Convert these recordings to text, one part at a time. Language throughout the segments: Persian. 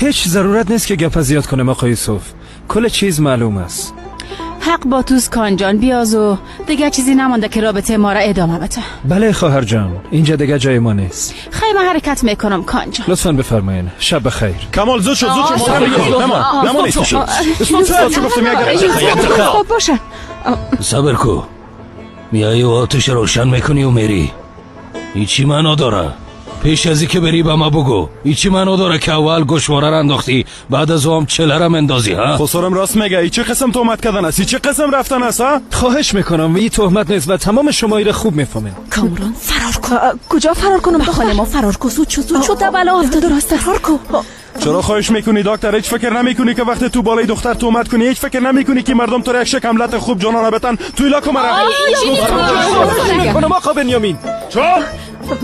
هیچ ضرورت نیست که گپ زیاد کنم آقای یوسف. کل چیز معلوم است. حق با توز کان جان، بیاز و دیگه چیزی نمانده که رابطه ما را ادامه بده. بله خواهر جان، اینجا دیگه جای ما نیست. خیلی من حرکت میکنم کان جان. لطفاً بفرمایین. شب بخیر. کمال زود شد نمان چو گفتم خب باشه. صبر کو. میایی و آتش روشن میکنی و میری. هیچی معنا داره. پیش ازی که بری به ما بگو. هیچی معنا داره که اول گوشواره را انداختی بعد از اون چله را مندازی ها؟ خسارم راست میگه. ای چه قسم تهمت کردن است؟ ای چه قسم رفتن است ها؟ خواهش میکنم این تهمت نیست و تمام شما را خوب میفهمین. کامران فرار کن. کجا فرار کنم؟ به خانه ما فرار کن. زود شد بلا درست فرار کن. چرا خواهش میکنی دکتر؟ هیچ فکر نمیکنی که وقتی تو بالای دختر تهمت کنی هیچ فکر نمیکنی که مردم تو را یک شکم لط خوب جانانه بتن تو علاقه مرا؟ میکنم آقا بنیامین.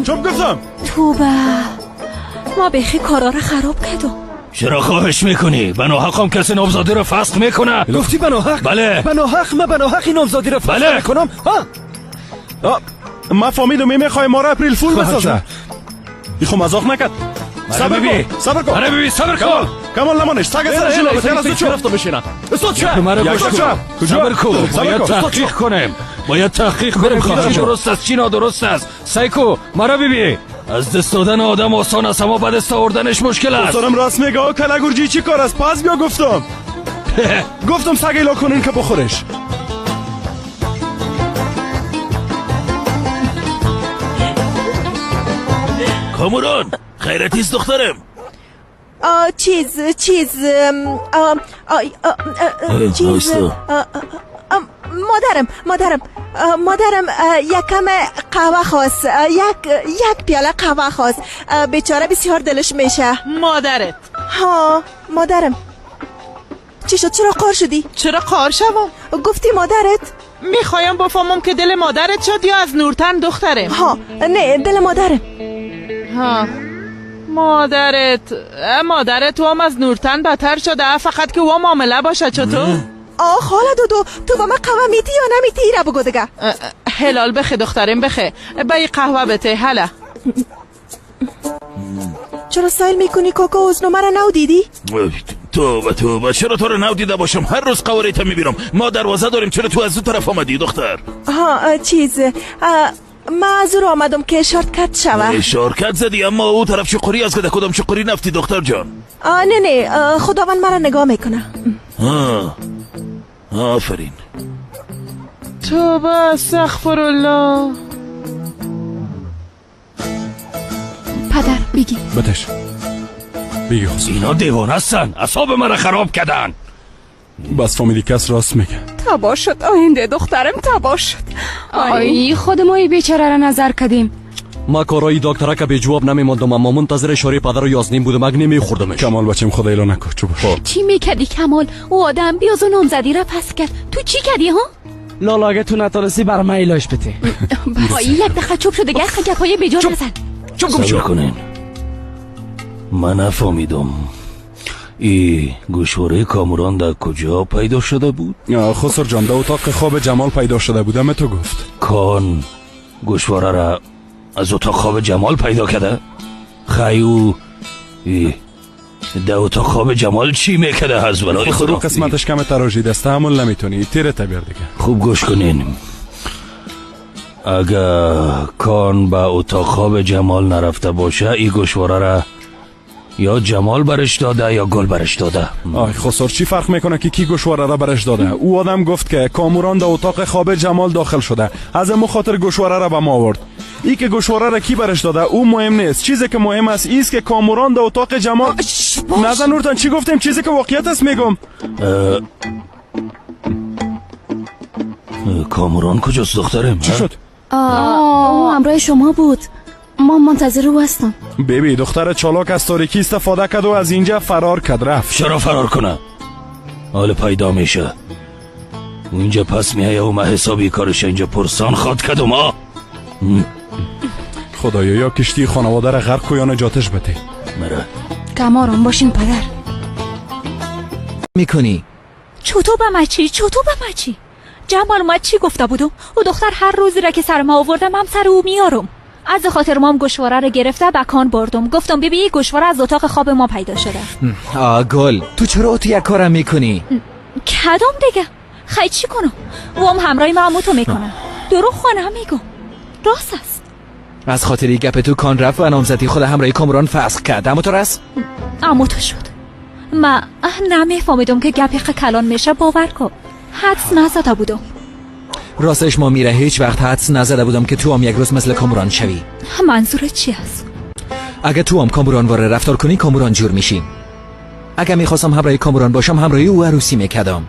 چوب گفتم. توبه ما بخی کارا را خراب کردم. چرا خواهش میکنی؟ بناحقم کسی نامزادی را فسخ میکنه؟ گفتی بناحق؟ بله. بناحق؟ من بناحق نامزادی را فسخ میکنم؟ ما فهمیدم میخوای ما را اپریل فول بسازه. بیخو مزاق نکرد. صبر کن. صبر کن. کمال نمانش سگ سرش لابد از تو رفتم بشینم. استاد چه؟ صبر کن. باید تحقیق کنیم. خواهر درست است چی نادرست است. سایکو مرا ببین. از دست دادن آدم آسان است اما بعد دست آوردنش مشکل است. خسارم راست میگه. کلاگورجی چی کار است؟ پس بیا گفتم سگ ایلا کنین که بخورش. کامران خیرتیست دخترم. چیز مادرم یک کم قهوه خواست. یک پیاله قهوه خواست. بیچاره بسیار دلش میشه. مادرت؟ ها مادرم. چی شد؟ چرا قار شدی؟ چرا قار شوم؟ گفتی مادرت؟ میخوایم بفهمم که دل مادرت شد یا از نورتن دخترم؟ ها نه دل مادرم. ها مادرت و هم از نورتن بدتر شده فقط که و معامله باشه. چطور؟ خاله دودو تو با من قهوه میتی یا نمیتی؟ را بگو دیگه. هلال بخی دخترم بخی. بایی قهوه بته هلا. چرا سایل میکنی کوکو؟ اوزنو مرا نو دیدی؟ توبه چرا تو رو نو دیده باشم؟ هر روز قواریت میبینم. ما دروازه داریم چرا تو از اون طرف آمدی دختر؟ ما از رو آمدم که شارتکت شوه. شارتکت زدی اما او طرف چقوری از کدام چقوری نفتی دختر جان؟ نه خداوند مرا نگاه میکنه. آفرین. توبه استغفر الله. پدر بگی بتش بگی خسارم. اینا دیوانه هستن. اعصاب مرا خراب کردن. بس فامیلی کس راست میگه. تبا شد آینده دخترم تبا شد. آی خود ما ای بیچاره را نظر کردیم. ما کارایی دکترا که به جواب نمیموندم اما منتظر اشاره پدر و یازنیم بودم اگه نمیخوردمش. کمال بچم خدا ایلا نکن. چوب چی میکردی کمال؟ او آدم بیاز و نامزدی را پس کرد. تو چی کردی ها؟ لالا اگه تو نتونستی بر من ایلاش بده. بایی یک دقیقه چوب شده گه خگه پای بیجا نزن. صبر کنین. من نفهمیدم ای گوشواره کامران در کجا پیدا شده بود؟ خسر جان در اتاق خواب جمال پیدا شده بودم تو گفت. کان گوشواره را از اتاق خواب جمال پیدا کرده؟ خیو در اتاق خواب جمال چی میکرده هز بلای خدا؟ قسمتش کم تراژید است تحمل نمیتونی. تیره تبیر دیگه. خوب گوش کنین. اگه کان با اتاق خواب جمال نرفته باشه ای گوشواره را یا جمال برش داده یا گل برش داده. خسر چی فرق میکنه که کی گوشواره را برش داده؟ او آدم گفت که کامران در اتاق خواب جمال داخل شده از امو خاطر گوشواره را به ما آورد. ای که گوشواره را کی برش داده او مهم نیست. چیزی که مهم است ایست که کامران در اتاق جمال نزن نورتن چی گفتیم؟ چیزی که واقعیت است میگم. کامران کجاست دخترم؟ چی شد؟ همراه شما بود. ما منتظر او هستم. بیبی دختر چالاک از تاریکی استفاده کرد و از اینجا فرار کرد رفت. چرا فرار کنه؟ حال پیدا میشه و اینجا پس میایه و ما حسابی کارش اینجا پرسان خواد کرد و ما خدایا یا کشتی خانواده را غرق و یا نجاتش بده. مره کمارم باشین پدر. میکنی چطور به مچی؟ جمال ما چی گفته بودم؟ او دختر هر روزی را که سر ما آوردم هم سر او میارم. از خاطر مام گوشواره رو گرفته بکان بردم. گفتم ببین گوشواره از اتاق خواب ما پیدا شده. گل تو چرا تو یک کارم میکنی؟ کدام دیگه؟ خیلی چی کنم؟ وام همراهی معموتو میکنم. دروغ خانه میگم، راست است. از خاطر این گپ تو کان رفت و نامزدی خود همراهی کامران فسخ کرد. اما تو رس؟ اما تو شد. ما نمیفهمیدم که گپی کلان میشه. باور کن حدس نزده بودم. راستش ما میره هیچ وقت حدس نزده بودم که تو هم یک روز مثل کامران شوی. منظورت چی است؟ اگه تو هم کامران واره رفتار کنی کامران جور میشی. اگه میخواستم همراهی کامران باشم همراهی او عروسی میکردم.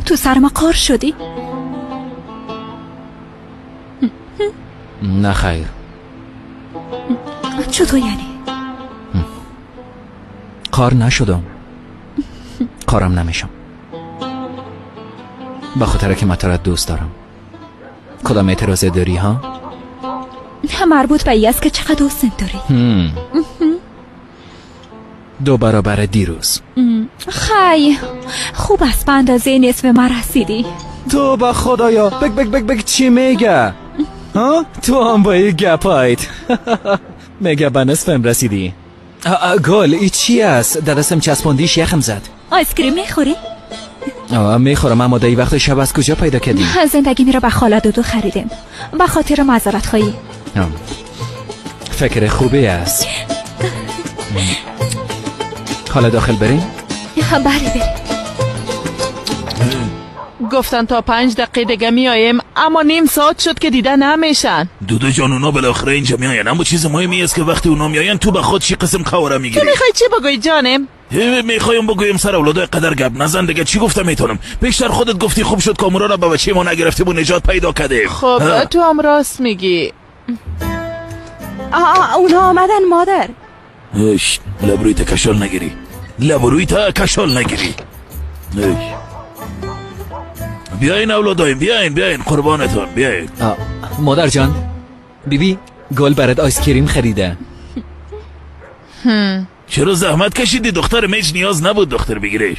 تو سرما قار شدی؟ نه خیر. چطور یعنی؟ قار نشدم. قارم نمیشم. به خاطر که من تو را دوست دارم. کدام اعتراض داری ها؟ مربوط به این است که چقدر دوست داری. 2 برابر دیروز. خی خوب است به اندازه نصف ما رسیدی. تو با خدایا بگ چی میگه؟ ها؟ تو هم با این گپایت میگه به نصفم رسیدی. گل ای چی است؟ در دستم چسباندیش یخم زد. آیسکریم میخوری؟ میخورم اما در وقت شب از کجا پیدا کردی؟ زندگی میره به خاله دودو خریدیم به خاطر معذرت خواهی. فکر خوبی است. حالا داخل بریم؟ بله بریم. گفتن تا 5 دقیقه دیگه میایم، اما نیم ساعت شد که دیده نمیشن. دودو جان اونا بالاخره اینجا میاین، اما چیز مهمی است که وقتی اونا میاین تو به خود چی قسم خواره میگیری؟ تو میخوای چی بگوی جانم؟ میخوایم بگویم سر اولادای قدر گپ نزن دیگه. چی گفتم میتونم؟ بیشتر خودت گفتی خوب شد کامورا را به بچه ما نگرفته و نجات پیدا کرده. خب تو هم راست میگی. اونا آمدن مادر. لبرویت کشال نگیری. لبرویت کشال نگیری. بیاین اولادایم، بیاین قربانتون بیاین. مادر جان بیبی گل برات آیسکریم خریده. چرا زحمت کشیدی دختر؟ میج نیاز نبود دختر بگیریش.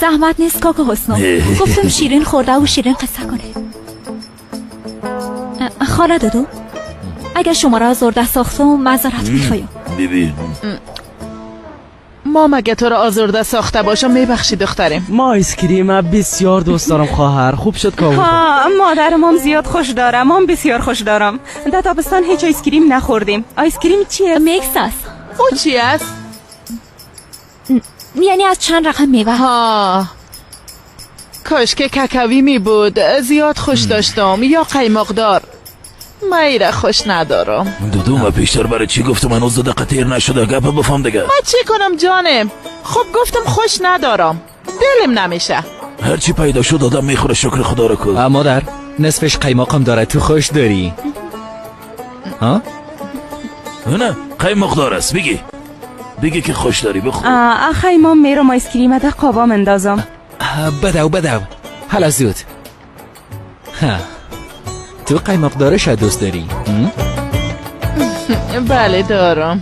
زحمت نیست کاکو حسنو. گفتم شیرین خورده و شیرین قصه کنه. خاله دودو اگر شما را آزرده ساختم معذرت میخوایم. ببین ما مگه تو را آزرده ساخته باشم میبخشی دخترم؟ ما آیسکریم بسیار دوست دارم خواهر. خوب شد که مادرم هم زیاد خوش دارم. هم بسیار خوش دارم. در تابستان هیچ آیسکریم نخوردیم. آیسکریم چیه؟ میکس است. او چی است؟ یعنی از چند رقم میوه. کاش که ککوی می بود. زیاد خوش داشتم یا قیماقدار. میره خوش ندارم. دودو ما پیشتر برای چی گفتم من از دقیقه تیر نشده؟ گپ بفهم دیگه. ما چی کنم جانم؟ خب گفتم خوش ندارم، دلم نمیشه. هرچی پیدا شد آدم میخوره، شکر خدا رو کن. مادر نصفش قیماقم داره، تو خوش داری؟ ها؟ نه قیماقدار است. بگی که خوش داری بخور. آخه ما میرم آیسکریم در قابا مندازم. بدو حالا زود. تو قیماقدارش دوست داری؟ بله دارم.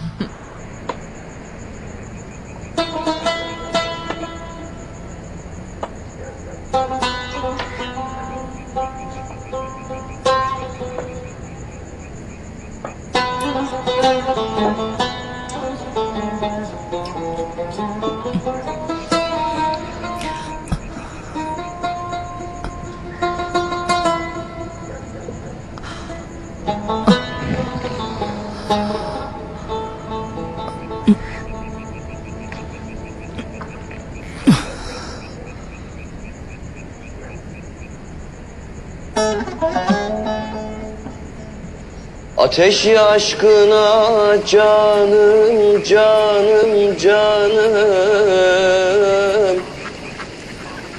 Ateşi aşkına canım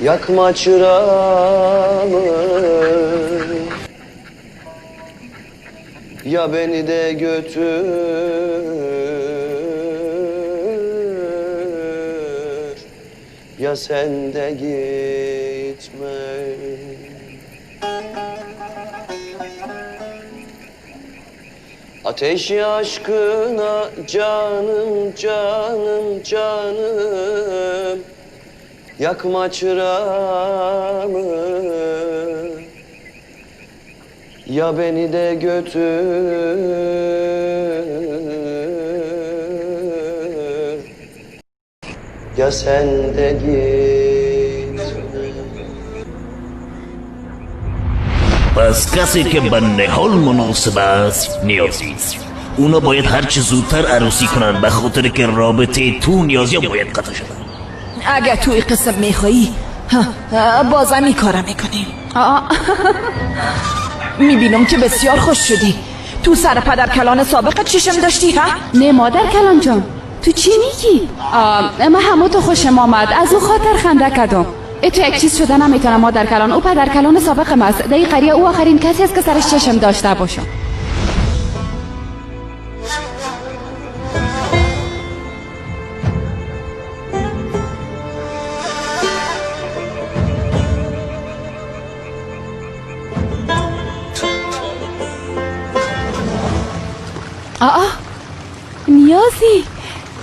yakma çırağımı ya beni de götür ya sen de gitme. Ateşi aşkına canım canım canım, yakma çırağımı, ya beni de götür, ya sen de git. پس کسی که به نهال مناسب است نیازی است. اونا باید هرچی زودتر عروسی کنن، به خاطر که رابطه تو نیازی باید قطع شد. اگه توی قسم میخوایی بازم این کارم میکنیم. میبینم که بسیار خوش شدی. تو سر پدر کلان سابقت چشم داشتی ها؟ نه مادر کلان جان، تو چی میگی؟ من همه تو خوشم آمد، از اون خاطر خنده کردم. تو یک چیز شده نمیتونم مادر کلان، او پدر کلان سابقم است. در این قریه او آخرین کسی است که سرش چشم داشته باشم.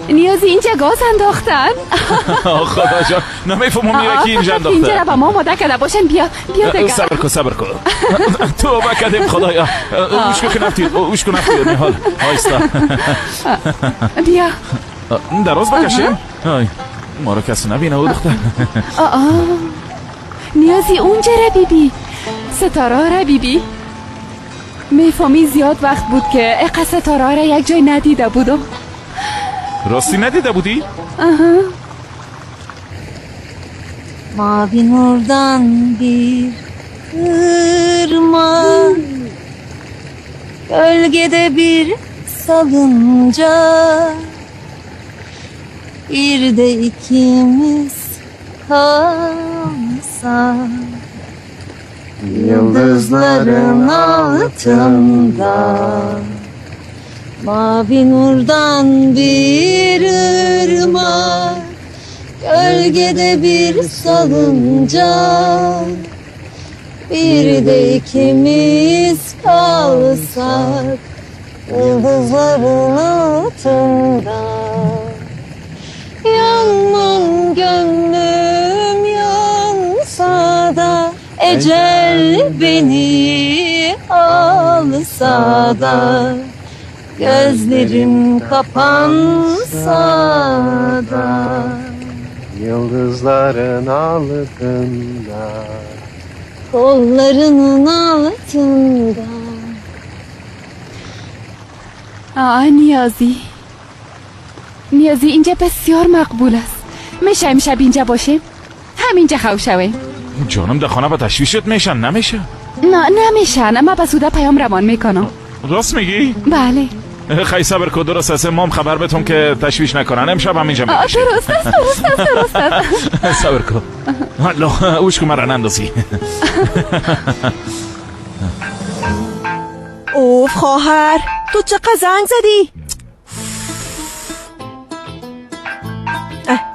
نیازی اینجا گاز انداختن. خدا جان نمیفهمم یکی اینجا انداخته. اینجا رو با ما مادر کرده باشن. بیا دیگه. صبر کن توبه کردیم خدایا. اوش کن نفتید نهال آیستا. بیا دراز بکشیم. ما رو کسی نبینه او دختر. نیازی اونجا رو بیبی، ستاره رو بیبی. میفهمی زیاد وقت بود که اقا ستاره رو یک جای ندیده بودم. راستی ندیده بودی؟ Mavi nurdan bir ırmak, gölgede bir salınca, bir de ikimiz kalsak yıldızların altında. Mavi nurdan bir ırmak, gölgede bir salıncak, bir de ikimiz kalsak yıldızların altında. Yanmam gönlüm yansa da, ecel beni alsa da, gözlerim kapansa da, Yıldızların altında, kollarının altında. نیازی اینجا بسیار مقبول است. میشه امشب اینجا باشیم؟ همینجا خوشویم. جانم در خانه با تشویشت میشن نمیشه؟ نه نمیشن، من به سوده پیام روان میکنم. راست میگی؟ بله. خیلی صبر کن، درست است. مام خبر بهتون که تشویش نکنن، امشب همینجا میباشیم. درست است. صبر کن. الله اوش که مرا نندازی. اوف خواهر، تو چقدر زنگ زدی؟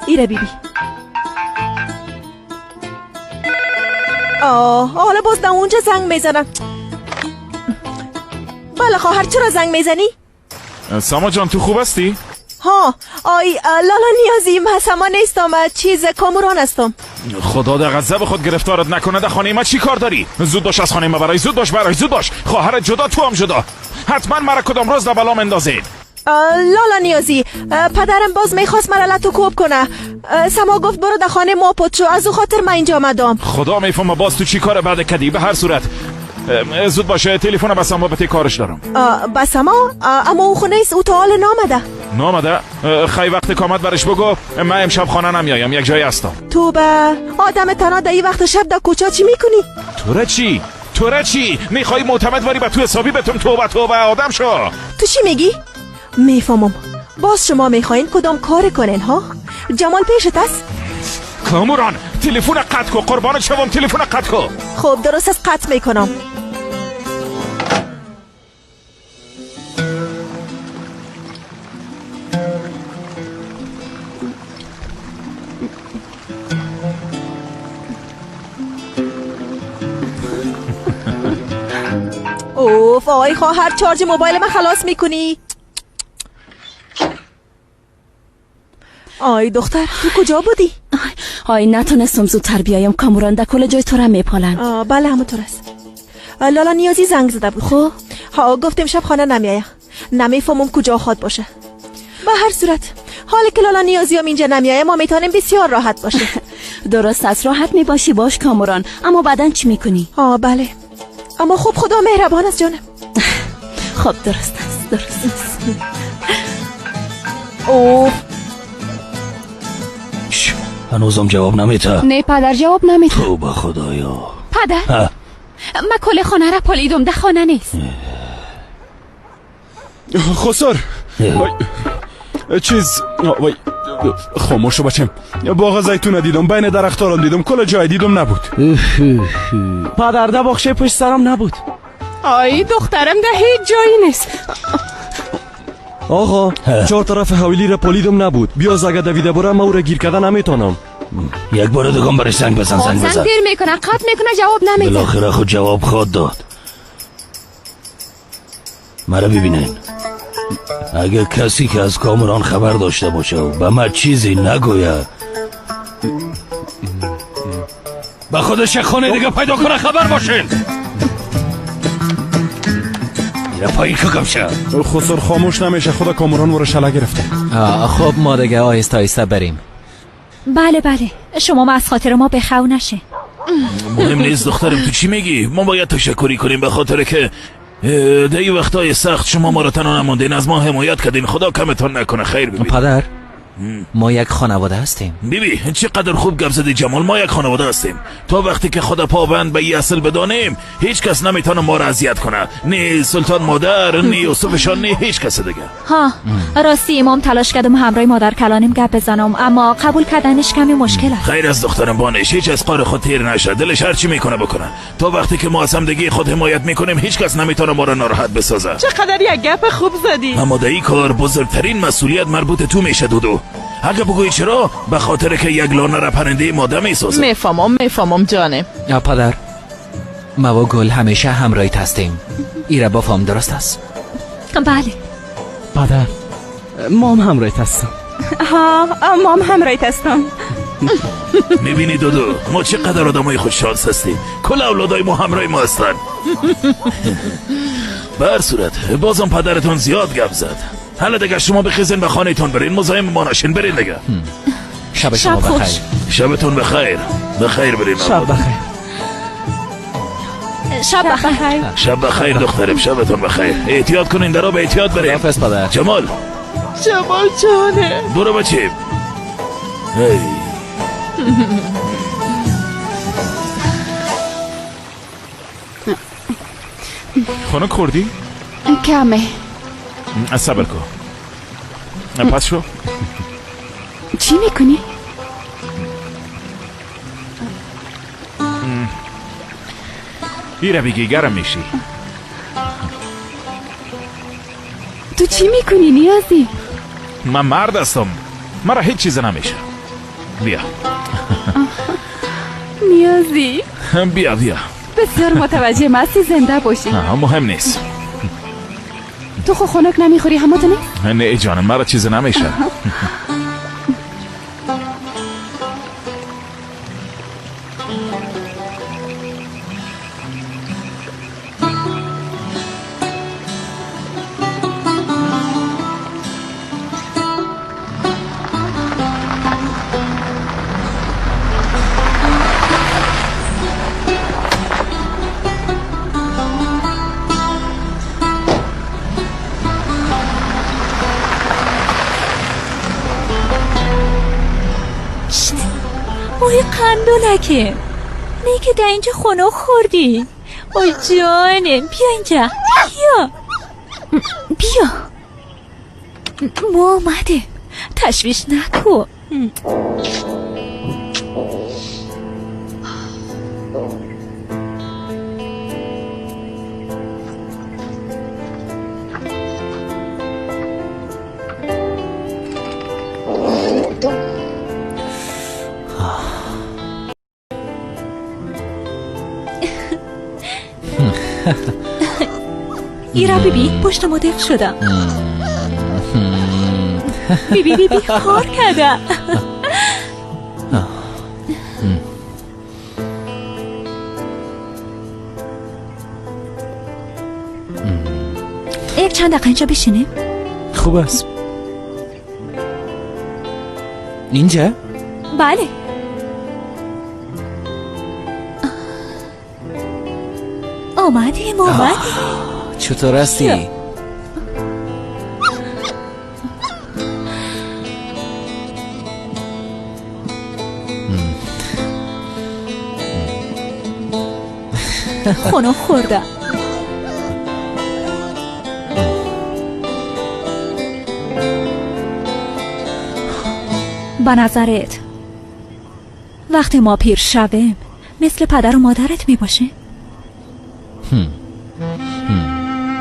ایره بیبی. حالا باز در اونجا زنگ میزنم. بله خواهر، چرا زنگ میزنی؟ ساما جان تو خوب هستی؟ ها لالا نیازی، من سما نیستم، چیز کاموران هستم. خدا در غضب خود گرفتارت نکنه. در خانه ما چی کار داری؟ زود باش از خانه ما برای، زود باش. خواهرت جدا، تو هم جدا. حتما مرا کدام روز در بلا اندازید. لالا نیازی، پدرم باز میخواست مرا لطو کوب کنه. سما گفت برو در خانه ما پترو، از او خاطر من اینجا آمدم. خدا میفهمه باز تو چی کار بعد کردی. به هر صورت زود باشه، تلفن به سما بده، کارش دارم. به سما؟ اما او خونه است، او تا حال نامده. خیلی وقت کامت برش بگو من امشب خانه نمیایم، یک جایی هستم. تو به آدم تنها در این وقت شب در کوچه چی میکنی؟ تو را چی؟ میخوای معتمد واری به تو حسابی بتون؟ توبه آدم شو. تو چی میگی؟ میفهمم. باز شما میخواین کدام کار کنین ها؟ جمال پیشت است؟ کاموران تلفن قطع کو، قربان شوم، تلفن قطع کو. خب درست است، قطع میکنم. اوف آی خواهر چارج موبایل من خلاص میکنی. آی دختر تو کجا بودی؟ آی نتونستم زودتر بیایم. کاموران در کل جای تو را میپالند. بله همونطور است. لالا نیازی زنگ زده بود. خب گفتم شب خانه نمیایه. نمیفهمم کجا خواد باشه. به هر صورت حالی که لالا نیازی هم اینجا نمیایه ما میتونیم بسیار راحت باشه. درست است راحت میباشی باش کاموران. اما بعدن چی میکنی؟ بله اما خب خدا مهربان است جانم. خب درست است. اوه هنوزم جواب نمیده. نه پدر جواب نمیده. تو به خدایا. پدر من کل خانه را پالیدم ده خانه نیست. خسر چیز وای خاموش بچم. باغ زیتون دیدم بین درخت‌ها دیدم کل جای دیدم نبود. پدر ده باخشه پشت سرم نبود. آی دخترم ده هیچ جایی نیست. آقا 4 طرف حویلی را پالیدم نبود. بیا زگه دویده برم ما او را گیر کردن نمیتونم. یک بار دیگه برای زنگ بزن. زنگ دیر میکنه قط میکنه جواب نمیده. بالاخره خود جواب خود داد. مرا ببینین اگه کسی که از کامران خبر داشته باشه و به من چیزی نگوید با خودش خانه دیگه پیدا کنه خبر باشین. میره پایین که گمشه. خسر خاموش نمیشه خدا کامران ورا شله گرفته. خب ما دیگه آهسته آهسته بریم. بله شما از خاطر ما بخو نشه. مهم نیست دخترم تو چی میگی؟ ما باید تشکری کنیم به خاطر که در این وقتای سخت شما ما را تنها نماندین از ما حمایت کردین. خدا کمتون نکنه. خیر ببین پدر ما یک خانواده هستیم. بیبی چقدر خوب گپ زدی جمال. ما یک خانواده هستیم. تا وقتی که خدا پابند به این اصل بدانیم هیچ کس نمیتونه ما را اذیت کنه. نه سلطان مادر نه یوسفشان نه هیچ کس دیگه. راستی امام تلاش کردم همراه مادر کلانیم گپ بزنم اما قبول کردنش کمی مشکل است. خیر از دخترم بانش هیچ از قار خود تیر نشه. دلش هر چی میکنه بکنه. تا وقتی که ما از همدیگه خود حمایت میکنیم هیچ کس نمیتونه ما را ناراحت بسازه. چقدر یک گپ خوب زدی. اما در این کار بزرگترین مسئولیت مربوط تو میشه دودو. اگه بگویی چرا؟ به خاطر که یک لانه را پرنده ماده میسازه. میفهمم جانم. پدر ما و گل همیشه همراهیت هستیم. ایره بافام درست است؟ بله پدر ما هم همراهیت هستم. ما هم همراهیت هستم. میبینی دودو ما چقدر آدمای خوششانس هستیم. کل اولادای ما همراه ما هستن. به هر صورت بازم پدرتون زیاد گپ زد. حالا دیگه شما بخیزین به خانه تون برین. مزاحم ما نشین. برین دیگه. شب شما بخیر. شبتون بخیر. بخیر برین. شب بخیر. شب بخیر دخترم. شبتون بخیر. احتیاط کنین درا به احتیاط برین. خداحافظ پدر. جمال جانه برو بچیم. خانه کردی؟ کمه. صبر کن. پس شو. چی میکنی؟ بیره بگی گرم میشی. تو چی میکنی نیازی؟ من مرد هستم. مرا هیچ چیز نمیشه. بیا. نیازی بیا بسیار متوجه مستی زنده باشی. مهم نیست. تو خو خنک نمیخوری همه نیست؟ نه جانم مرا چیز نمیشه. اوی قندولکه نه که در اینجا خونه خوردی. اوی جانم بیا اینجا. بیا ما اومده. تشویش نکن. ایرا بیبی پشت مدق شدم. بیبی خار کرده. یک چند دقیقه اینجا بشینیم؟ خوب است. اینجا؟ بله. آمدیم. چطور هستی؟ خونه خورده. به نظرت وقتی ما پیر شویم مثل پدر و مادرت می باشیم؟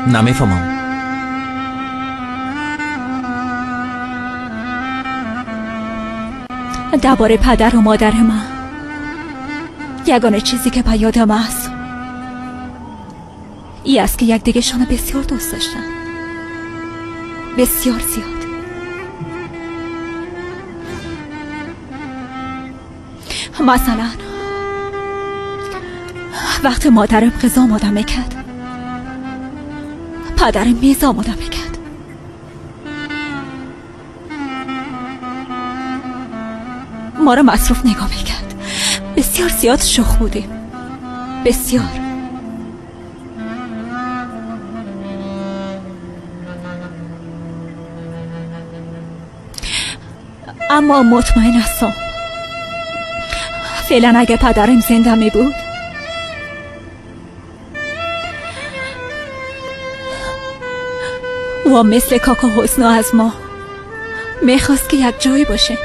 نمیفهمم. درباره پدر و مادر من یگانه چیزی که به یادم است ای است که یکدیگه شانو بسیار دوست داشتن، بسیار زیاد. مثلا وقتی مادرم غذا آماده میکرد پدرم میز آماده میکرد. ما رو مصروف نگاه میکرد. بسیار زیاد شوخ بودیم، بسیار. اما مطمئن هستم فعلا اگه پدرم زنده می بود و مثل کاکا حسنا از ما میخواست که یک جایی باشه.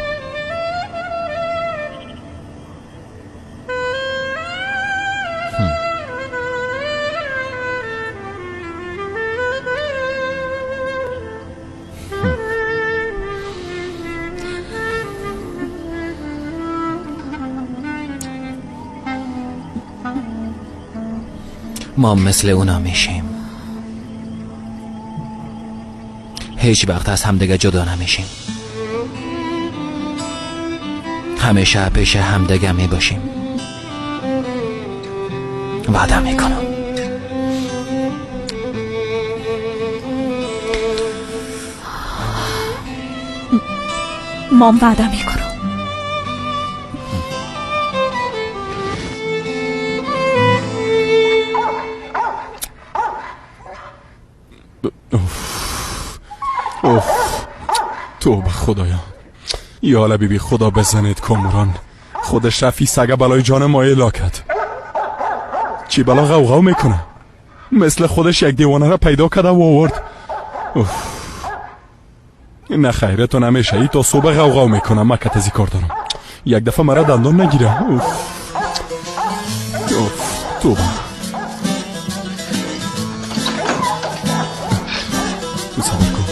ما مثل اونا میشیم، هیچ وقت از همدیگه جدا نمیشیم، همیشه پیش همدیگه میباشیم. وعده میکنم. مام وعده میکنم. تو به خدایا. یالا بیبی خدا بزنید کاموران. خودش رفی سگه بلای جان مایه لاکت. چی بلا غوغو میکنه؟ مثل خودش یک دیوانه را پیدا کرده و آورد. نه خیره تو نمیشه. ای تا صبح غوغو میکنه. مکت ازی کار دارم. یک دفعه مرا دندان نگیره. تو صبر کن.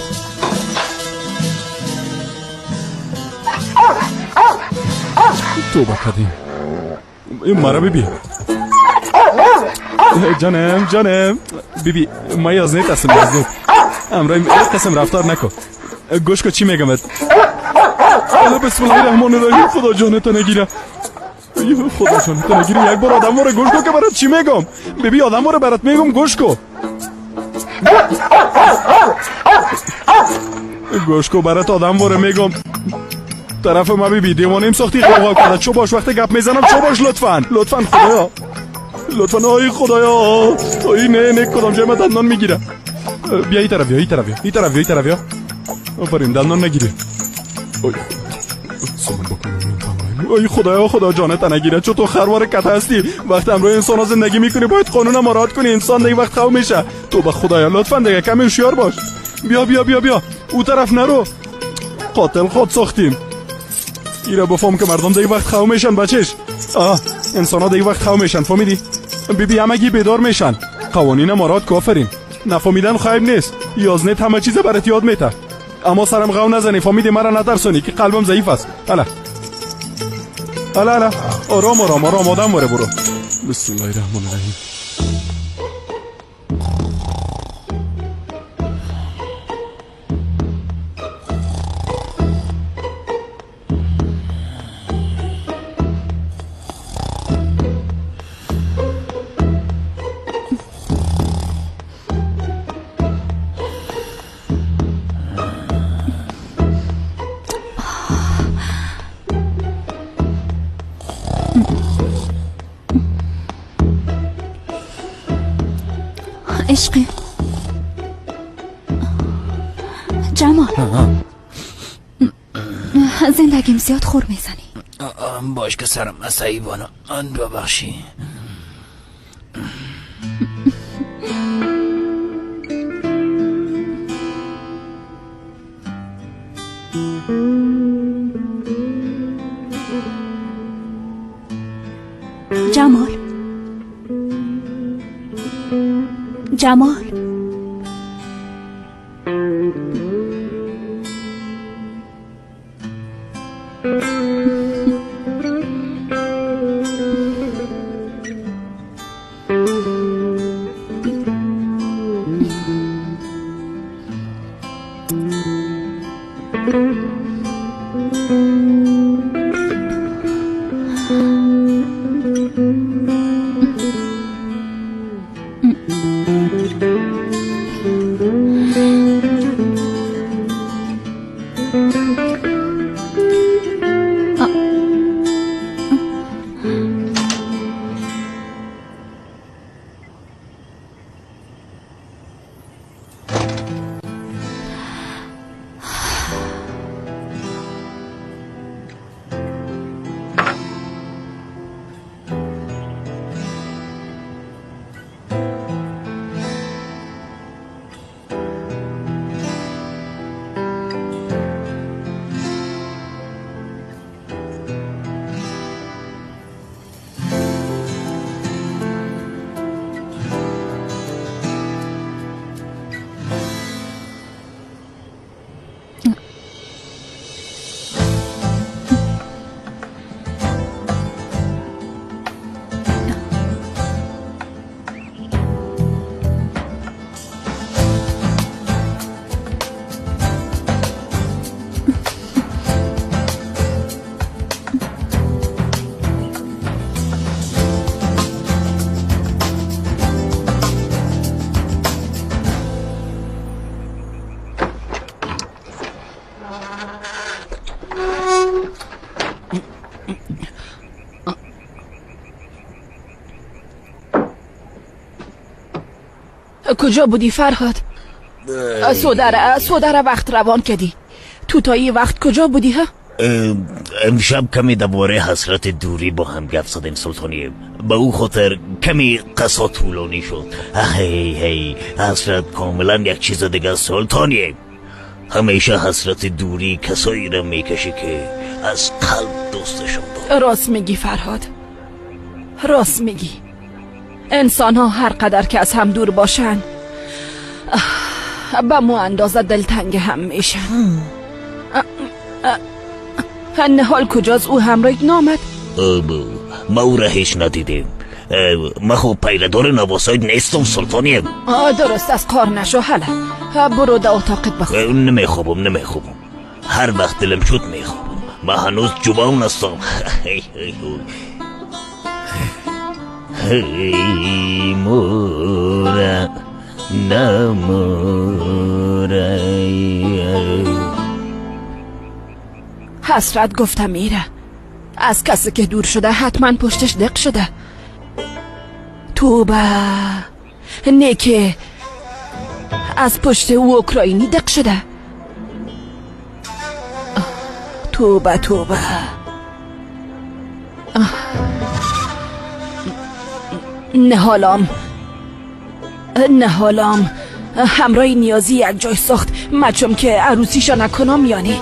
تو کدیم این مرا ببین. جانم بیبی ما یازنیت هستم. یازنیت امرای یک قسم رفتار نکن. گوش کن چی میگم. بسم الله الرحمن الرحیم. خدا جانتو نگیره. خدا جانتو نگیره. یک بار آدم رو گوش کن که برات چی میگم. بیبی آدم رو برات میگم گوش کن. گوش کن برات آدم رو میگم. طرف ما بیبی دیوانیم ساختی غوغا کرده. چو باش وقت گپ میزنم چو باش لطفاً خدایا. لطفاً آی خدایا. آی نه کدام جای من دندان میگیره. بیا این طرف بیا. آفرین دندان نگیره. سامان بکنم. آی خدایا خدا جانت نگیره. چو تو خروار کت هستی وقت امروی انسان ها زندگی میکنی باید قانون مراعات کنی. انسان دیگه وقت خو میشه. تو به خدایا لطفاً دیگه کم هوشیار باش. بیا او طرف نرو. قاتل خود ساختیم. ایره بفهم که مردم دیگه وقت خو میشن بچش. انسان ها دیگه وقت خو میشن. فهمیدی؟ بیبی همگی بیدار میشن. قوانین مراعات کافرین. نفهمیدن خیب نیست. یازنیت همه چیز برات یاد میته. اما سرم غو نزنی. فهمیدی مرا نترسونی که قلبم ضعیف است. الا آرام آدم برو. بسم الله الرحمن الرحیم. عشقی جمال زندگیم زیاد خور میزنی. باش که سرم مسایی بانا آن ببخشی. جمال کجا بودی فرهاد؟ سودره وقت روان کردی. تو تا این وقت کجا بودی ها؟ امشب کمی دوباره حسرت دوری با هم گفت زدیم سلطانی. با او خاطر کمی قصا طولانی شد. هی حسرت کاملا یک چیز دیگه سلطانی. همیشه حسرت دوری کسایی را میکشی که از قلب دوستشون دارن. راست میگی فرهاد، راست میگی. انسان ها هر قدر که از هم دور باشن به مو اندازه دلتنگ هم میشن. نهال کجاست؟ او همراهت نامد؟ ما او را هیچ ندیدیم. ما خوب پیردار نواساید نیستم سلطانیم. درست از قار نشو. حالا برو در اتاقت بخواب. نمیخوابم. هر وقت دلم شد میخوابم. ما هنوز جوان هستم. هی مورا نمورا. حسرت گفتم میره. از کسی که دور شده حتما پشتش دق شده. توبه نیکه از پشت او اوکراینی دق شده. توبه نهالام همراه نیازی یک جای ساخت مچم که عروسیشا نکنم یعنی.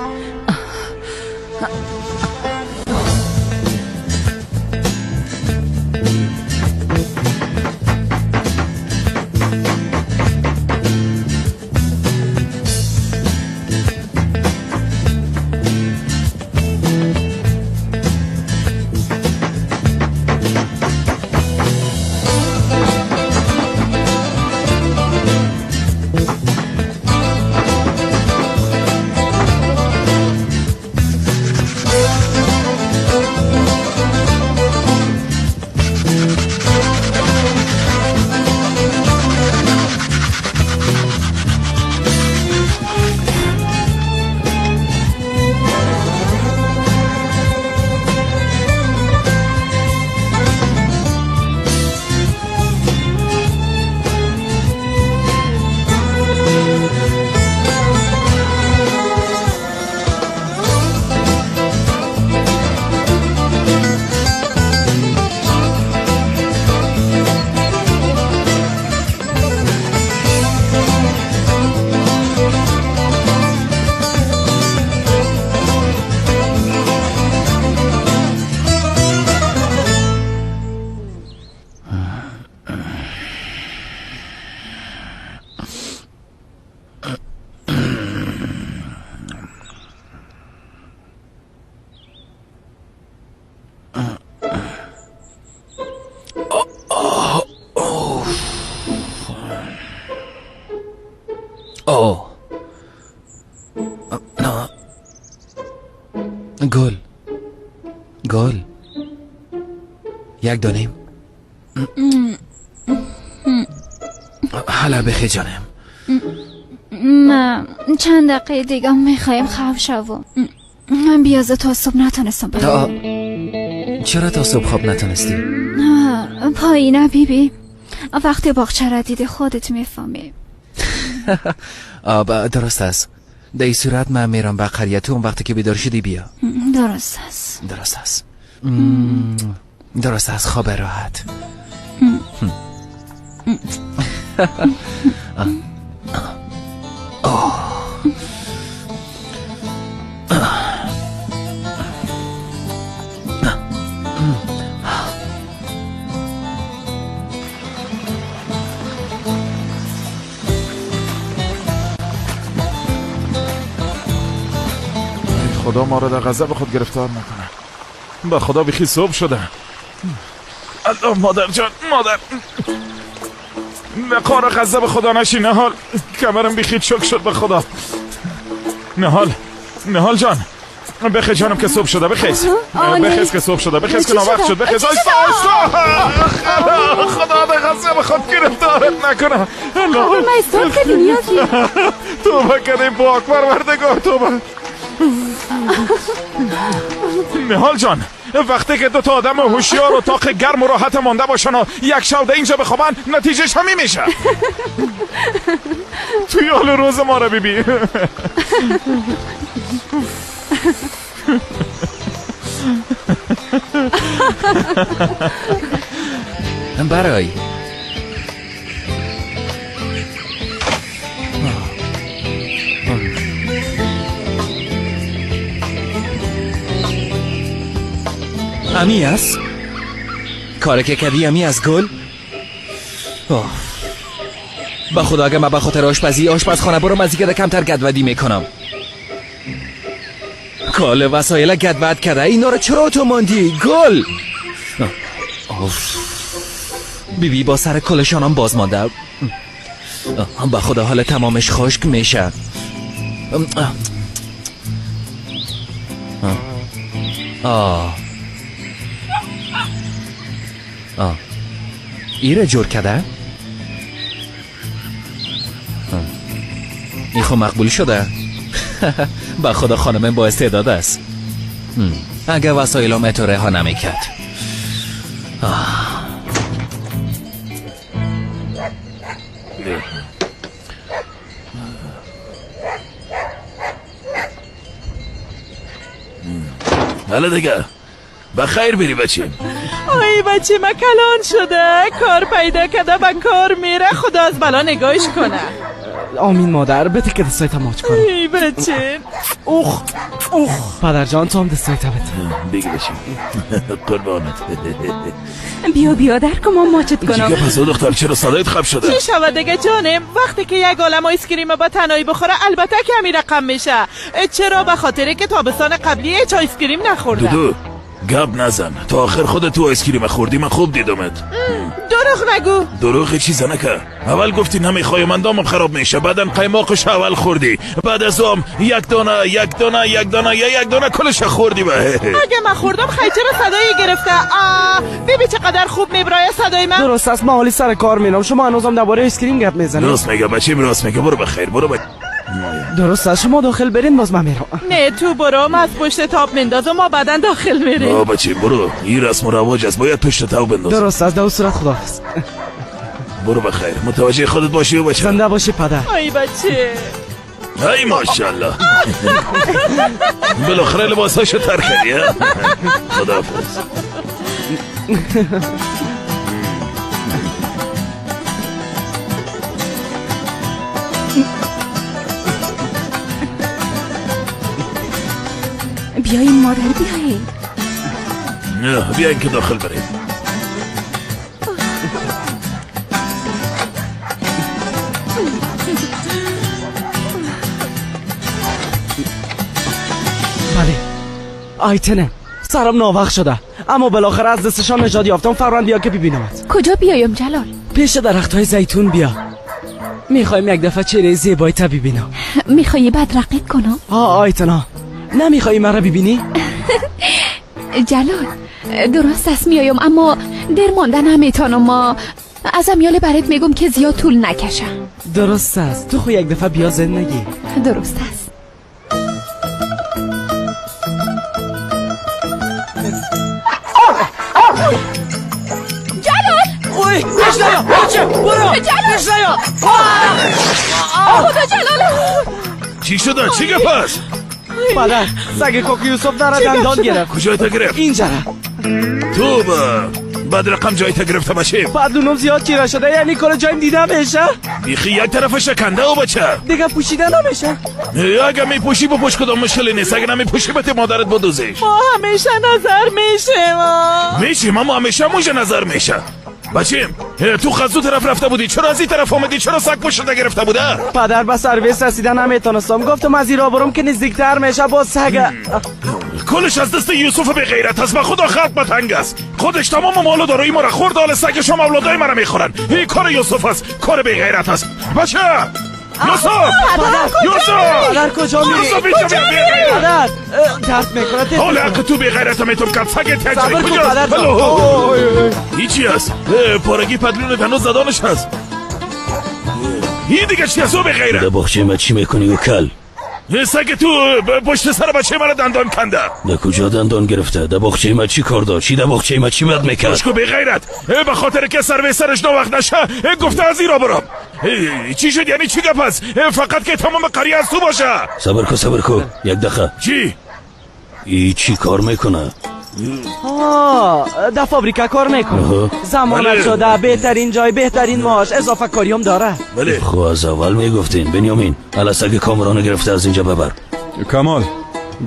یک دانیم. حالا بخی جانم. من چند دقیقه دیگه میخوایم خواب شوم. من بیازه تا صبح نتونستم بخوابم. چرا تا صبح خواب نتونستی؟ پایینه بیبی. وقتی باغچه را دیدی خودت میفهمی. درست است. در این صورت من میرم به قریه تو. اون وقتی که بیدار شدی بیا. درست است. درست است. درست است. خواب راحت. خدا ما را در غضب خود گرفتار نکنه. با خدا بخی صبح شده. الله مادر جان، مادر نقار غضب خدا نشی. نهال کمرم بخید شک شد. به خدا نهال جان بخیز جانم که صبح شده. بخیز که صبح شده. بخیز که ناوقت شد. بخیز. خدا در غضب خود گرفتارت نکنه. ما استاد کردی نیازی. توبه کردیم پاک پروردگار. توبه. نهال جان وقتی که دو تا آدم هوشیار و طاق گرم و راحت مانده باشن و یک شب اینجا بخوابن نتیجهش همین میشه. توی حال روز ما را بیبی. برای امی است؟ کار که کردی امی از گل؟ با خدا اگه من به خاطر آشپزخانه برم از دیگه کمتر گدودی میکنم. کال وسایل گدود کرده. اینا رو چرا تو ماندی؟ گل بیبی با سر کلشانم باز مانده. با خدا حال تمامش خشک میشه. ایره جور کده؟ این خو مقبول شده. با خدا خانمم با استعداد است. اگه وسایلم اتوره ها نمیکرد. حالا دیگه بخیر بری بچه. آی بچه ما کلان شده. کار پیدا کرده و کار میره. خدا از بلا نگاهش کنه. آمین مادر. بده که دستای تماچ کنم. ای بچه. اوخ پدر جان تو هم دستای تبت بگی بچه. قربانت. بیا در کمان ماچت کنم. چیکه پس دختر چرا صدایت خب شده؟ چی شود دیگه جانم؟ وقتی که یک عالم آیسکریم با تنهایی بخوره البته که همین رقم میشه. چرا؟ به خاطر که تابستان قبلی هیچ آیسکریم نخورده. دودو گپ نزن. تا آخر خودت تو آیسکریم خوردی. من خوب دیدمت. دروغ نگو. دروغ چیز نکه. اول گفتی نمیخوای من دامم خراب میشه. بعدن قیماقش اول خوردی. بعد از اون یک دانه کلش خوردی. اگه من خوردم خیچه به صدایی گرفته. ببین چقدر خوب میبرای صدای من. درست است. من حالی سر کار میرم. شما هنوزم درباره آیسکریم گپ میزنید. راست میگه بچه‌م راست میگه. برو بخیر. برو درست است. شما داخل برین باز من میرم. نه تو برو. من از پشت تاب مندازم ما بعدن داخل میریم. بچه برو. این رسم و رواج است. باید پشت تاب بنداز. درست است. در صورت خداحافظ. برو بخیر. متوجه خودت باشی و بچه. زنده باشی پدر. ای بچه. ای ماشاءالله. بالاخره لباساشو تر کردی. خداحافظ. بیاییم مادر بیاییم. نه بیاین که داخل بریم. بله آیتنم سرم ناوقت شده اما بالاخره از دستشان نجات یافتم. فرمان بیا که ببینمت. کجا بیایم جلال؟ پیش درختای زیتون بیا. میخوایم یک دفعه چهره زیبایی تا ببینم. میخوایی بد رقیب کنم؟ آیتنا نمیخوایی مرا ببینی؟ جلال درست است میایم اما در ماندن نمیتونم. ما ازم یاله برات میگم که زیاد طول نکشه. درست است. تو خو یک دفعه بیا زندگی. درست است. جلال! اوی پیش نیا بچه برو پیش نیا. خدا جلال! چی شده؟ چی گپ است؟ مادر سگ کوک یوسف داره دندان گرفت. کجای تا گرفت؟ اینجا. تو بعد رقم جای تا گرفته باشه. بدلونم زیاد چیره شده یعنی کل جایم دیده میشه. بیخی یک طرف شکنده و بچه دیگه پوشیده نمیشه. اگه میپوشی بپوش کدام مشکلی نیست. اگه نمیپوشی بته مادرت بدوزش. ما همیشه نظر میشیم. ما همیشه موجه نظر میشه. بچیم تو خزو طرف رفته بودی چرا از این طرف آمدی؟ چرا سگ پشت گرفته بوده؟ پدر به سرویس رسیدن نمیتونستم گفتم از ایرا برم که نزدیکتر میشه با سگ. کلش از دست یوسف به غیرت است. به خدا خط تنگ است. خودش تمام مال و دارایی ما را خورد. حال سگش هم اولادای ما را میخورن. این کار یوسف است. کار به غیرت است. بچه یوسف! پدر کجا میری؟ یوسف اینجا بیا پدر درد میکنه. حال حق تو به غیرت میتونم کت سگت صبر کن پدر. این چی است؟ پارگی پدلون هنوز زدانش هست. این دیگه چی است؟ به غیرت بخچه ما چی میکنی و کل؟ سگ تو پشت سر بچه من دندان کنده. ده کجا دندان گرفته؟ ده بخچه ما چی کار داشت؟ ده بخچه ما چی بد میکرد؟ باشکو به غیرت به خاطر که سر به سرش وقت نشه گفته از این را برم. چی شد؟ یعنی چی گپ است؟ فقط که تمام قریه از تو باشه. صبر کو یک دقیقه. چی؟ ای چی کار میکنه؟ در فابریکه کار میکنه. زمانت شده بهترین جای بهترین معاش اضافه کاریم داره. بله خب از اول میگفتین بنیامین الا سگ کامران گرفته از اینجا ببر. کمال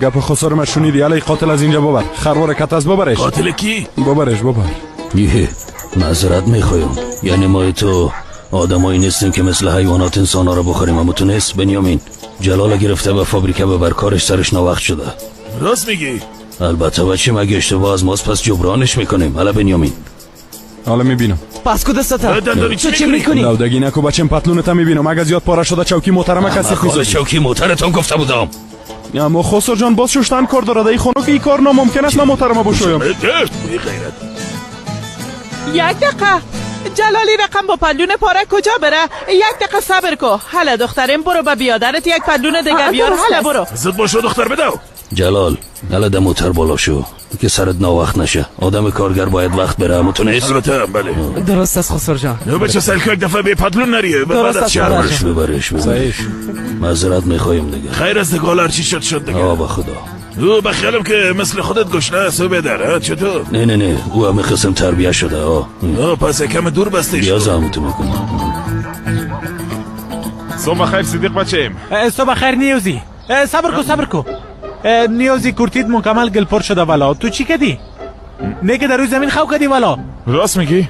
گپ خسار ما شنیدی؟ علی قاتل از اینجا ببر. خروار کت از ببرش. قاتل کی؟ ببرش ببر. یه معذرت میخوایم یعنی ما تو آدمایی نیستیم که مثل حیوانات انسان ها رو بخوریم. اما تو نیست بنیامین جلال گرفته به فابریکه ببر. کارش سرش ناوقت شده. راست میگی؟ البته بچه مگه اشتباه از ماست پس جبرانش میکنیم. حالا بنیامین حالا میبینم. پس کد ستا تو چی میکنی؟ لودگی نکو بچم پتلونت میبینم. اگه زیاد پاره شده چوکی محترمه کسی خود چوکی محترمتون گفته بودم. اما خسر جان باز ششتن کار داره. ای خانوف این کار ناممکن است. محترمه باشویم. یک دقیقه جلالی رقم با پلون پاره کجا بره؟ یک دقیقه صبر کو. حالا دخترم برو با بیادرت یک پلون دیگه بیار. حالا برو زود باشو دختر بدو. جلال حالا ده موتر بالا شو که سرت ناوقت نشه. آدم کارگر باید وقت بره. اما تو نیست؟ البته بله. درست است خسر جان. نو بچه سلکو یک دفعه به پدلون نریه. درست است ببرش معذرت میخوایم دیگه. خیر است گالر چی شد دیگه. آه با خدا. او بخیالم که مثل خودت گشنه است و بدر. چطور؟ نه او همه قسم تربیه شده. پس کم دور بسته شد. بیا زحمتو میکنم. صبح خیر صدیق بچم. صبح خیر نیوزی. صبر کو نیوزی کورتید مکمل گل پر شده والا. تو چی کردی؟ نه که در روی زمین خو کردی والا. راست میگی؟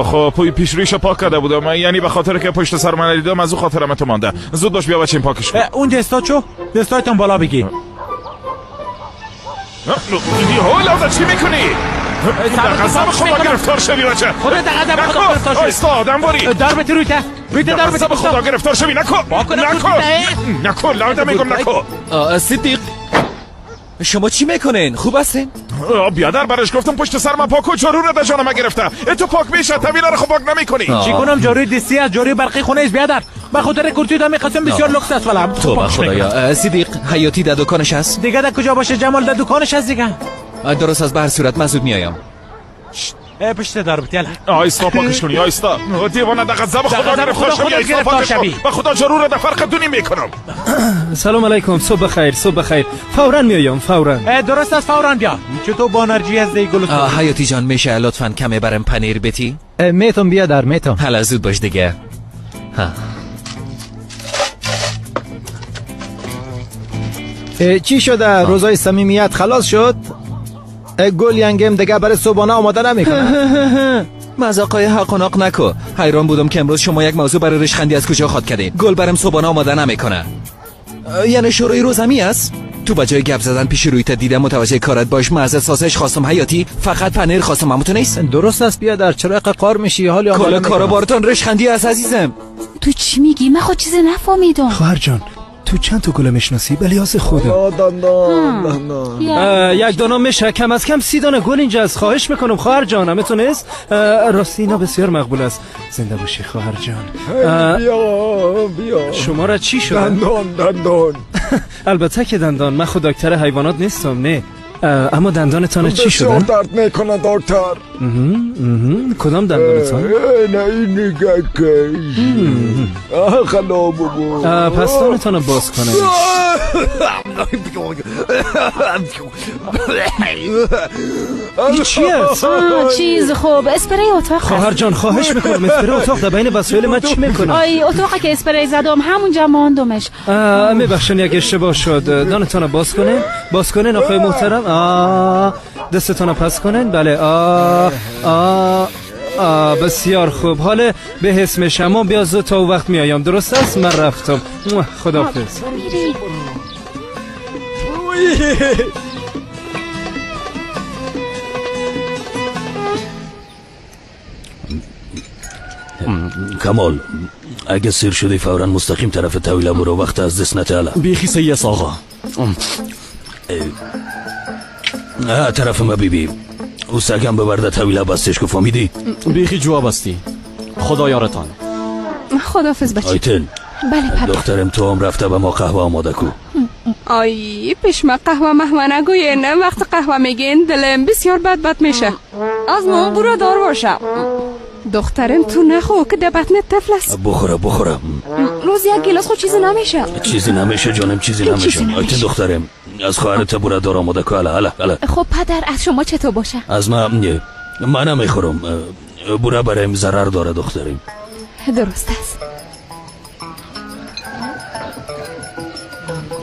خب پیش رویشو پاک کرده بودم. یعنی به خاطر که پشت سر من دیدم از او خاطرم تو مانده. زود باش بیا بچیم پاکش کن. اون دستاتون بالا بگی. لوزا چی میکنی؟ قسم خدا گرفتار شوی بچه. خدا دقیقه خدا گرفتار شوی. آیستا آدم باری. دار بتی روی ته. قسم خدا گرفتار شوی. نکن لوزا میگم نکن. صدیق شما چی میکنین؟ خوب هستین؟ بیادر برش گفتم پشت سر من پاکو جارو رده جانم گرفته. تو پاک میشه طویله رو خب پاک نمیکنی. چی کنم جاروی دستی از جاروی برقی خونه است بیادر. به خاطر کورتید هم میخواستم بسیار لوکس است ولی تو به خدایا. صدیق حیاتی در دکانش هست؟ دیگه در کجا باشه جمال در دکانش هست دیگه. درست از به هر صورت من زود میایم. پشت دار بت یلا. آیستا پاکش کنی آیستا. دیوانه دغه زب خدا گرفتار شوی. به خدا جارو رده فرق دونی میکنم. سلام علیکم. صبح خیر. فوراً میایم فوراً. درست است فوراً بیا. چطور با انرژی از گل. حیاتی جان میشه لطفاً کمی برام پنیر بتی؟ میتونم بیادر میتونم. حالا زود باش دیگه. چی شده؟ روزای صمیمیت خلاص شد؟ گل ینگم دیگه برای صبحانه آماده نمیکنه. مذاقای حق و ناق نکو. حیران بودم که امروز شما یک موضوع برای ریشخندی از کجا خود کردین. گل برام صبحانه آماده نمیکنه. یعنی شروع روزمی است؟ تو بجای گپ زدن پیش رویت دیدم متوجه کارت باش. معزز سازش خواستم حیاتی فقط پنیر خواستم. اما تو نیست؟ درست است بیادر. چرا قار میشی؟ حالی کل کارا بارتون ریشخندی است عزیزم. تو چی میگی؟ من خود چیزی نفهمیدم. خواهر جان تو چند تا گل میشناسی؟ بلیاس خودم. دندان یک دانه میشه، کم از کم 30 دانه گل اینجاست. خواهش میکنم خواهر جان، همتونست؟ راستی اینا بسیار مقبول است. زنده باشی خواهر جان. بیا شما را چی شده؟ دندان البته که دندان، من خود دکتر حیوانات نیستم. نه اما دندانتان چی شده؟ بسیار درد میکنه دکتر. کدام دندانتان؟ نه این نگاه کش. خلا بگو. پس دانتان باز کنه. این چی است؟ چیز خوب اسپری اتاق خواهر جان خواهش میکنم اسپری اتاق در بین وسایل من چی میکنه؟ آی اتاقی که اسپری زدم همونجا ماندمش. میبخشن یک اشتباه شد. دانتان باز کنین آقای محترم. دستتان پس کنین. بله. بسیار خوب. حالا به حس میشم و بیا زود تا وقت میایم. درست است؟ من رفتم. خداحافظ. کمال اگه سیر شدی فورا مستقیم طرف طویله برو، وقت از دست نتاله. بیخی سیاس آقا. طرف ما بیبی او سگم ببرده طویله بستش که فهمیدی؟ بیخی جواب استی. خدا یارتان. خداحافظ بچه. آیتن. بله پدر. دخترم تو هم رفته به ما قهوه آماده کو. آی پیشما قهوه مهمه نگوین. وقت قهوه میگین دلم بسیار بد میشه. از ما برو دار باشم. دخترم تو نخو که در بطن طفل است. بخوره. روز یک گلاس خود چیزی نمیشه. چیزی نمیشه جانم، چیزی نمیشه. آیتن دخترم از خواهرت برو دار آماده کو. اله خب پدر از شما چطور باشه؟ از من نمیخورم. برو برایم ضرر داره دخترم. درست است.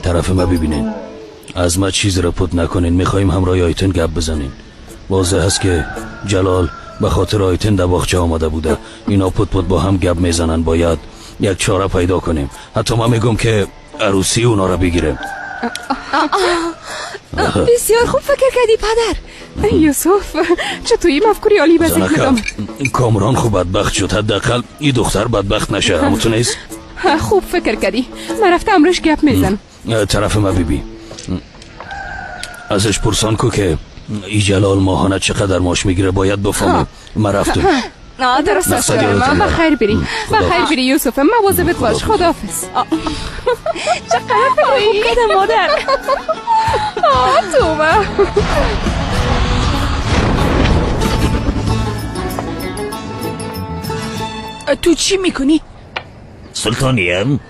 طرف ما ببینین، از ما چیز را پت نکنین. میخواییم همراه آیتن گپ بزنین. واضح هست که جلال به خاطر آیتن در باغچه آمده بوده. اینا پت با هم گپ میزنن. باید یک چاره پیدا کنیم. حتی ما میگم که عروسی اونا را بگیریم. بسیار خوب فکر کردی پدر. یوسف چطوری مفکوری عالی به ذکر دام. کامران خوب بدبخت شد، حداقل این دختر بدبخت نشه. همونطور نیست؟ خوب فکر کردی. من رفتم امرش گپ میزن. طرف ما بیبی ازش پرسان کو که ای جلال ماهانه چقدر ماش میگیره، باید بفهمه. ما رفتم. درست است. بخیر بری یوسف. مواظبت باش. خداحافظ. چقدر خوب کردم مادر. توبه. تو چی میکنی؟ سلطانیم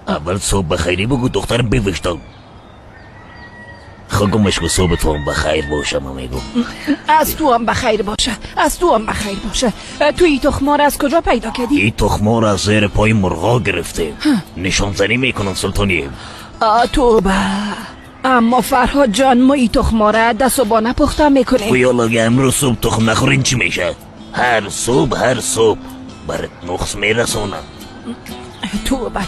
اول صبح بخیری بگو دخترم بوشتم. خواهمش که صبح تو هم بخیر باشه. ما میگم از تو هم بخیر باشه. تو ای تخمار از کجا پیدا کردی؟ ای تخمار از زیر پای مرغا گرفته. نشان زنی میکنن سلطانیم. توبه. اما فرهاد جان ما ای تخماره دست و با نپخته میکنه. خیال اگه امروز صبح تخم نخورین چی میشه؟ هر صبح برات نقص میرسونن. توبه.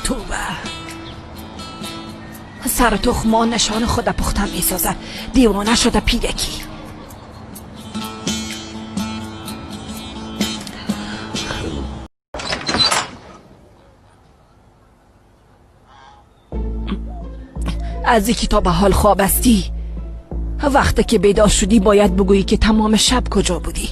سر تخما نشان خود پخته میسازه. دیوانه شده پیرکی. از یکی تا به حال خواب استی. وقتی که بیدار شدی باید بگویی که تمام شب کجا بودی.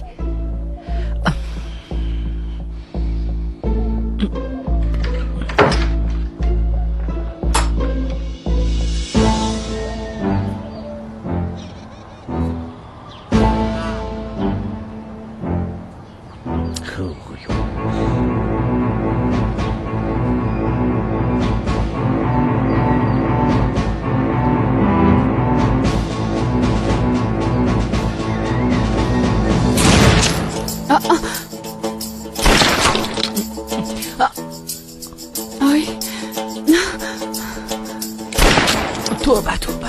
توبه.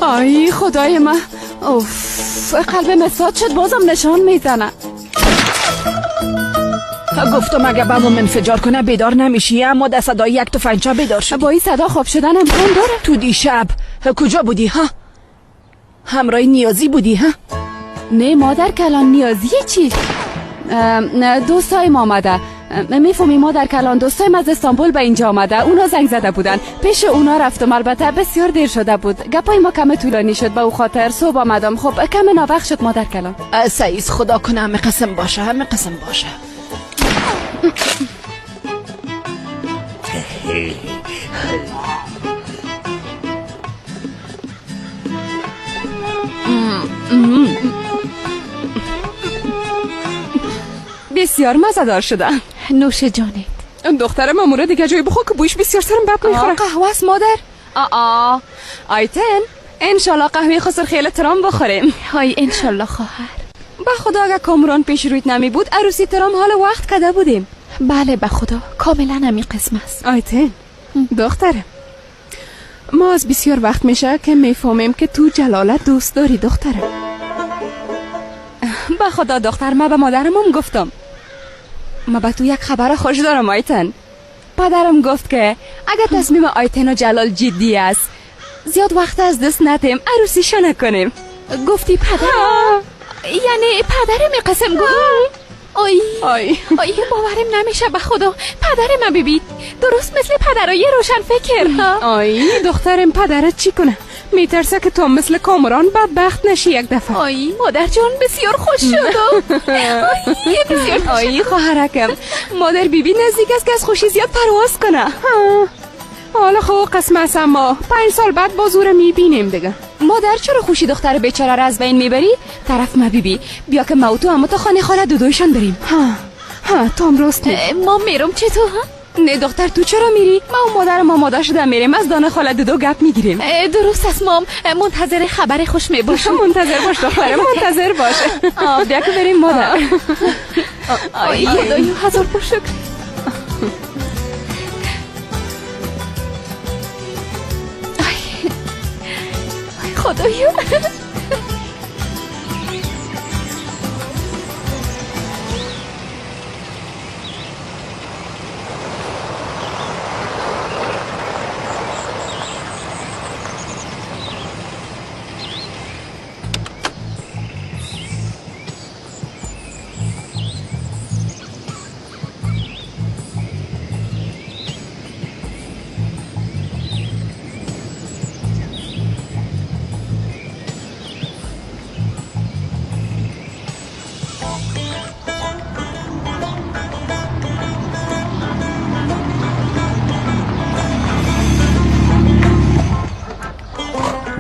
آی خدای من. اوف قلب مساد شد. بازم نشان میزنه. گفتم اگه بمون انفجار کنه بیدار نمیشی، اما در صدای یک تفنگچه بیدار شدی. با این صدا خواب شدن امکان داره؟ تو دیشب کجا بودی ها؟ همراه نیازی بودی ها؟ نه مادر کلان. نیازی چی؟ دوستایم آمده. میفهمی ما در کلان دوستایم از استانبول به اینجا آمده. اونا زنگ زده بودن، پیش اونا رفتم. البته بسیار دیر شده بود، گپای ما کم طولانی شد، به او خاطر صبح آمدم. خب کم ناوقت شد ما در کلان. سعیز خدا کنه همه قسم باشه، همه قسم باشه. بسیار مزه‌دار شده. نوش جانت. دختر مامورا دیگه جای بخور که بویش بسیار سرم بب میخوره. قهوه است مادر. آیتن انشالله قهوه خسر خیلی ترام بخوریم. های انشالله خواهر. به خدا اگه کامران پیش رویت نمی بود عروسی ترام حال وقت کده بودیم. بله به خدا کاملا همین قسم است. آیتن دخترم، ما از بسیار وقت میشه که میفهمیم که تو جلالت دوست داری دخترم. به خدا دختر، ما به مادرم هم گفتم. ما به تو یک خبر خوش دارم آیتن. پدرم گفت که اگر تصمیم آیتن و جلال جدی است زیاد وقت از دست ندیم، عروسیشو نکنیم. گفتی پدر؟ یعنی پدرم قسم گفت؟ آی باورم نمیشه به خدا. پدرم ببین درست مثل پدرای روشن فکر. آی دخترم، پدرت چی کنه؟ میترسه که تو مثل کامران بدبخت نشی یک دفعه. آی مادر جان بسیار خوش شد. آی خواهرکم، مادر بیبی نزدیک است که از خوشی زیاد پرواز کنه. حالا خوب قسم است، اما 5 سال بعد بازور میبینیم دیگه. مادر چرا خوشی دختر بیچاره را از بین میبری؟ طرف ما بیبی بیا که ما و تو اما تا خانه دودویشان بریم. ها تو هم راست ما میرم چطور؟ نه دختر، تو چرا میری؟ ما و مادر ما ماده شده میریم از دانه خاله دودو گپ میگیریم. درست است مام، منتظر خبر خوش میباشم. منتظر باش دخترم، منتظر باش. بیا که بریم مادر. آی خدایا هزار بار شکر. خدایا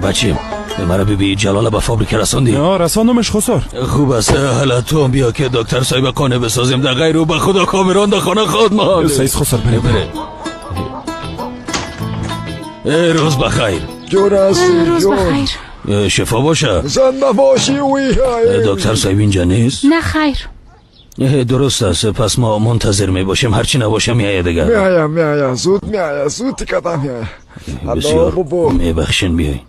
بچیم مرا بیبی جلال به فابریکه رساندی؟ نه رساندمش خسر. خوب است، حالا تو بیا که دکتر صاحب خانه بسازیم. در غیر او به خدا کامران در خانه خود ما. سعید خسر بره. روز بخیر. روز بخیر. شفا باشه. زنده باشی. دکتر صاحب اینجا نیست؟ نه خیر. درست است، پس ما منتظر می باشیم، هرچی نباشه می آید دیگر. میایم زود میایم زود تکتا میایم. بسیار میبخشین بیاین.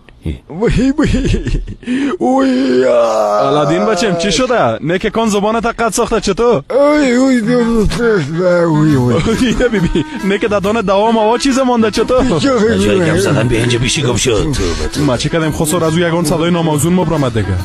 علادین بچم چی شده؟ نه که کان زبانت قد ساخته چطور؟ بیبی نه که دادان دوام آوا چیز مانده چطور؟ جای گم زدن به اینجا بیشی گم شد. ما چه کردیم خسر از او یگان صدای ناموزون مبرامد دیگه.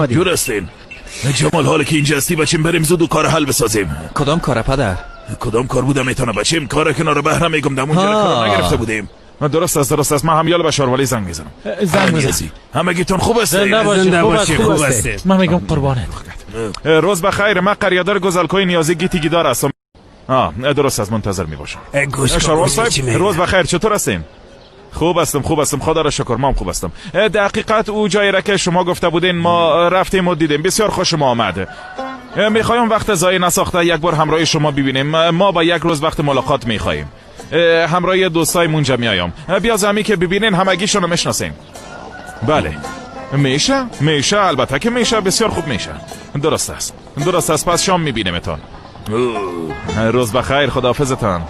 جور هستین جمال، حالا که اینجا هستی بچیم بریم زود و کار حل بسازیم. کدام کار پدر؟ کدام کار بودم میتونه بچیم؟ کار کنار بحر میگم دم اونجا کار نگرفته بودیم. درست است من هم یالا به شاروالی زنگ میزنم. زنگ بزن. همگیتون خوب هستید؟ زنده باشید خوب هستید. من میگم قربانت. روز بخیر، من قریادار گزلکوی نیازی گیتیگیدار هستم. درست است، منتظر میباشم. شاروال صاحب روز بخیر، چطور هستین؟ خوب هستم خدا را شکر، ما هم خوب هستم. دقیقاً او جایی را که شما گفته بودین ما رفتیم و دیدیم، بسیار خوش ما آمد. میخوایم وقت ضایع نساخته یک بار همراه شما ببینیم. ما با یک روز وقت ملاقات میخوایم. همراه دوستای منجا میایم. بیا زمی که ببینین همگیشون رو میشناسیم. بله میشه البته که میشه، بسیار خوب میشه. درست است پس شام میبینیمتون. روز بخیر، خداحافظتان.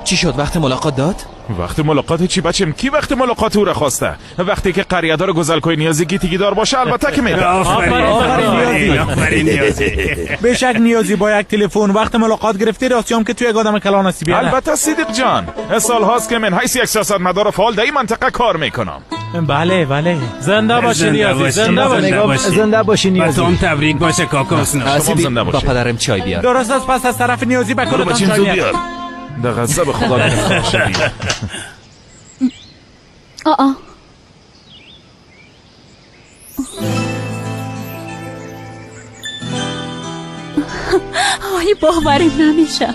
چی شد، وقت ملاقات داد؟ وقت ملاقات چی بچم؟ کی وقت ملاقات او را خواسته؟ وقتی که قریادار گزلکوی نیازی گیتیگیدار باشه البته که میده. آفرین نیازی. بشک نیازی با یک تلفن وقت ملاقات گرفتی، راستیام که توی یک آدم کلان هستی. البته صدیق جان، سال هاست که من حیث یک سیاستمدار فعال در این منطقه کار میکنم. بله زنده باشی نیازی، زنده باشی نیازی. باتون تبریک باشه کاکا حسنا. با پدرم چای بیار. درست است، پس از طرف نیازی به کلتان چای بیار. در غضب خدا نمیخواشی. آی باورم نمیشه.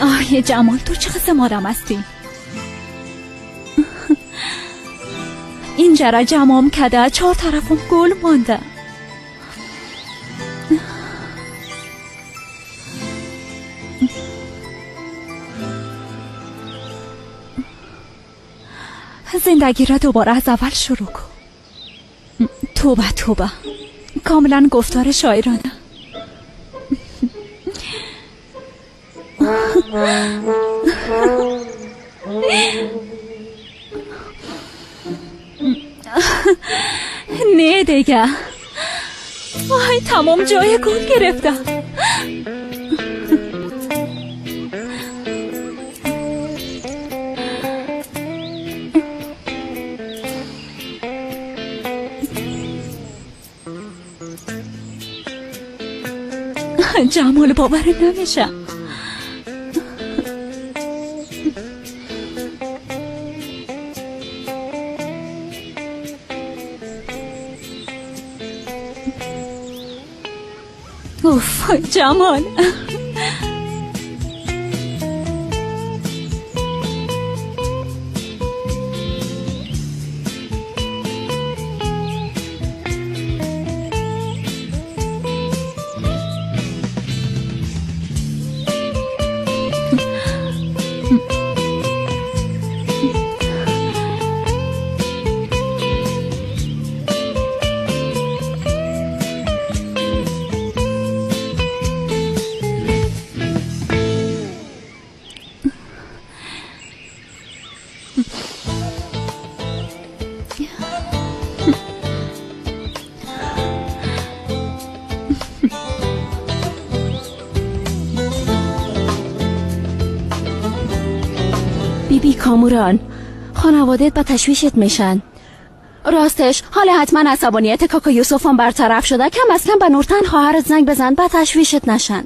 آه جمال، تو چه قسم آدم هستی؟ اینجا را جمام کده، 4 طرفم گل مانده. زندگی را دوباره از اول شروع کن. توبه کاملا گفتار شاعرانه. نه دیگه، وای تمام جای گل گرفته. جمال باور نمیشه. اوف جمال، بیبی کاموران، خانوادت با تشویشت میشن. راستش حالا حتما عصبانیت کاکا یوسف هم برطرف شده. کم از کم به نورتن خواهرت زنگ بزن با تشویشت نشن.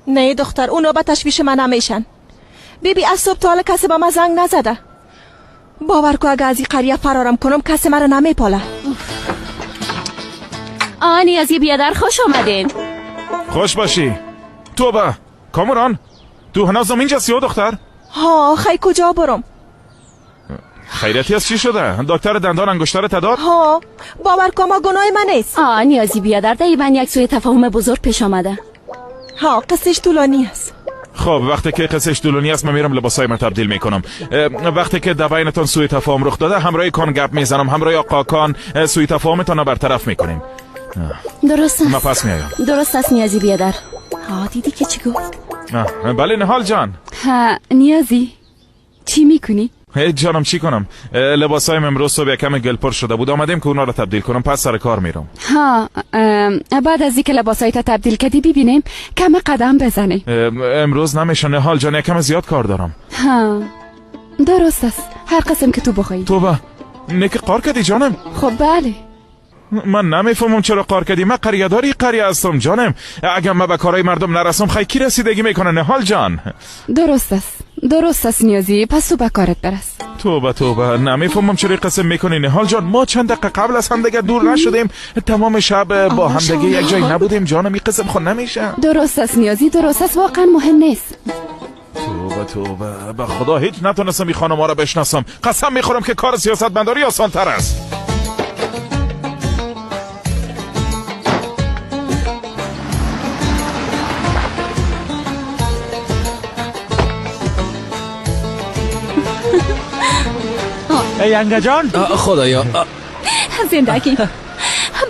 نه دختر، اونا با تشویش من نمیشن. بیبی از صبح تا حالا کسی با من زنگ نزده. باور کو اگه از این قریه فرارم کنم کسی مرا نمیپاله. نیازی بیادر، خوش آمدین. خوش باشی. توبه کامران تو هنوزم اینجاست یا دختر؟ ها خی کجا برم؟ خیرتی از چی شده؟ دکتر دندان انگشتر تداد؟ ها باور کن ما گناه من نیست. نیازی بیادر من یک سوی تفاهم بزرگ پیش آمده. ها قصهش طولانی است. خب وقتی که قصهش طولانی است من میرم لباسای من تبدیل میکنم. وقتی که بینتون سوی تفاهم رخ داده همراه کان گپ میزنم، همراه آقا کان سوی تفاهمتون رو برطرف میکنیم. درست است. من پس میایم. درست است نیازی بیادر. دیدی که چی گفت؟ بله نهال جان. نیازی چی میکنی؟ هیچ جانم چی کنم؟ لباسایم امروز صبح یکم گلپر شده بود، آمدیم که اونا رو تبدیل کنم، پس سر کار میرم. بعد از اینکه لباسایت تبدیل کردی ببینیم کم قدم بزنی. امروز نمیشه نهال جان، یکم زیاد کار دارم. درست است، هر قسم که تو بخوایی. توبه نک قار کردی جانم؟ خب بله. من نمیفهمم چرا قار کردی، من قریه‌داری قریه هستم جانم. اگر من به کارهای مردم نرسم خیلی کی رسیدگی میکنه نهال جان؟ درست است نیازی، پس تو به کارت برس. توبه نمیفهمم چرا قسم میکنی نهال جان. ما چند دقیقه قبل از هم دیگه دور نشدیم، تمام شب با هم دیگه یک جای نبودیم جانم. این قسم خود نمیشه. درست است نیازی، درست است، واقعا مهم نیست. توبه به خدا هیچ نتونستم این خانم ها را بشناسم. قسم میخورم که کار سیاستمداری آسان تر است. ای انگا جان. خدایا زندگی به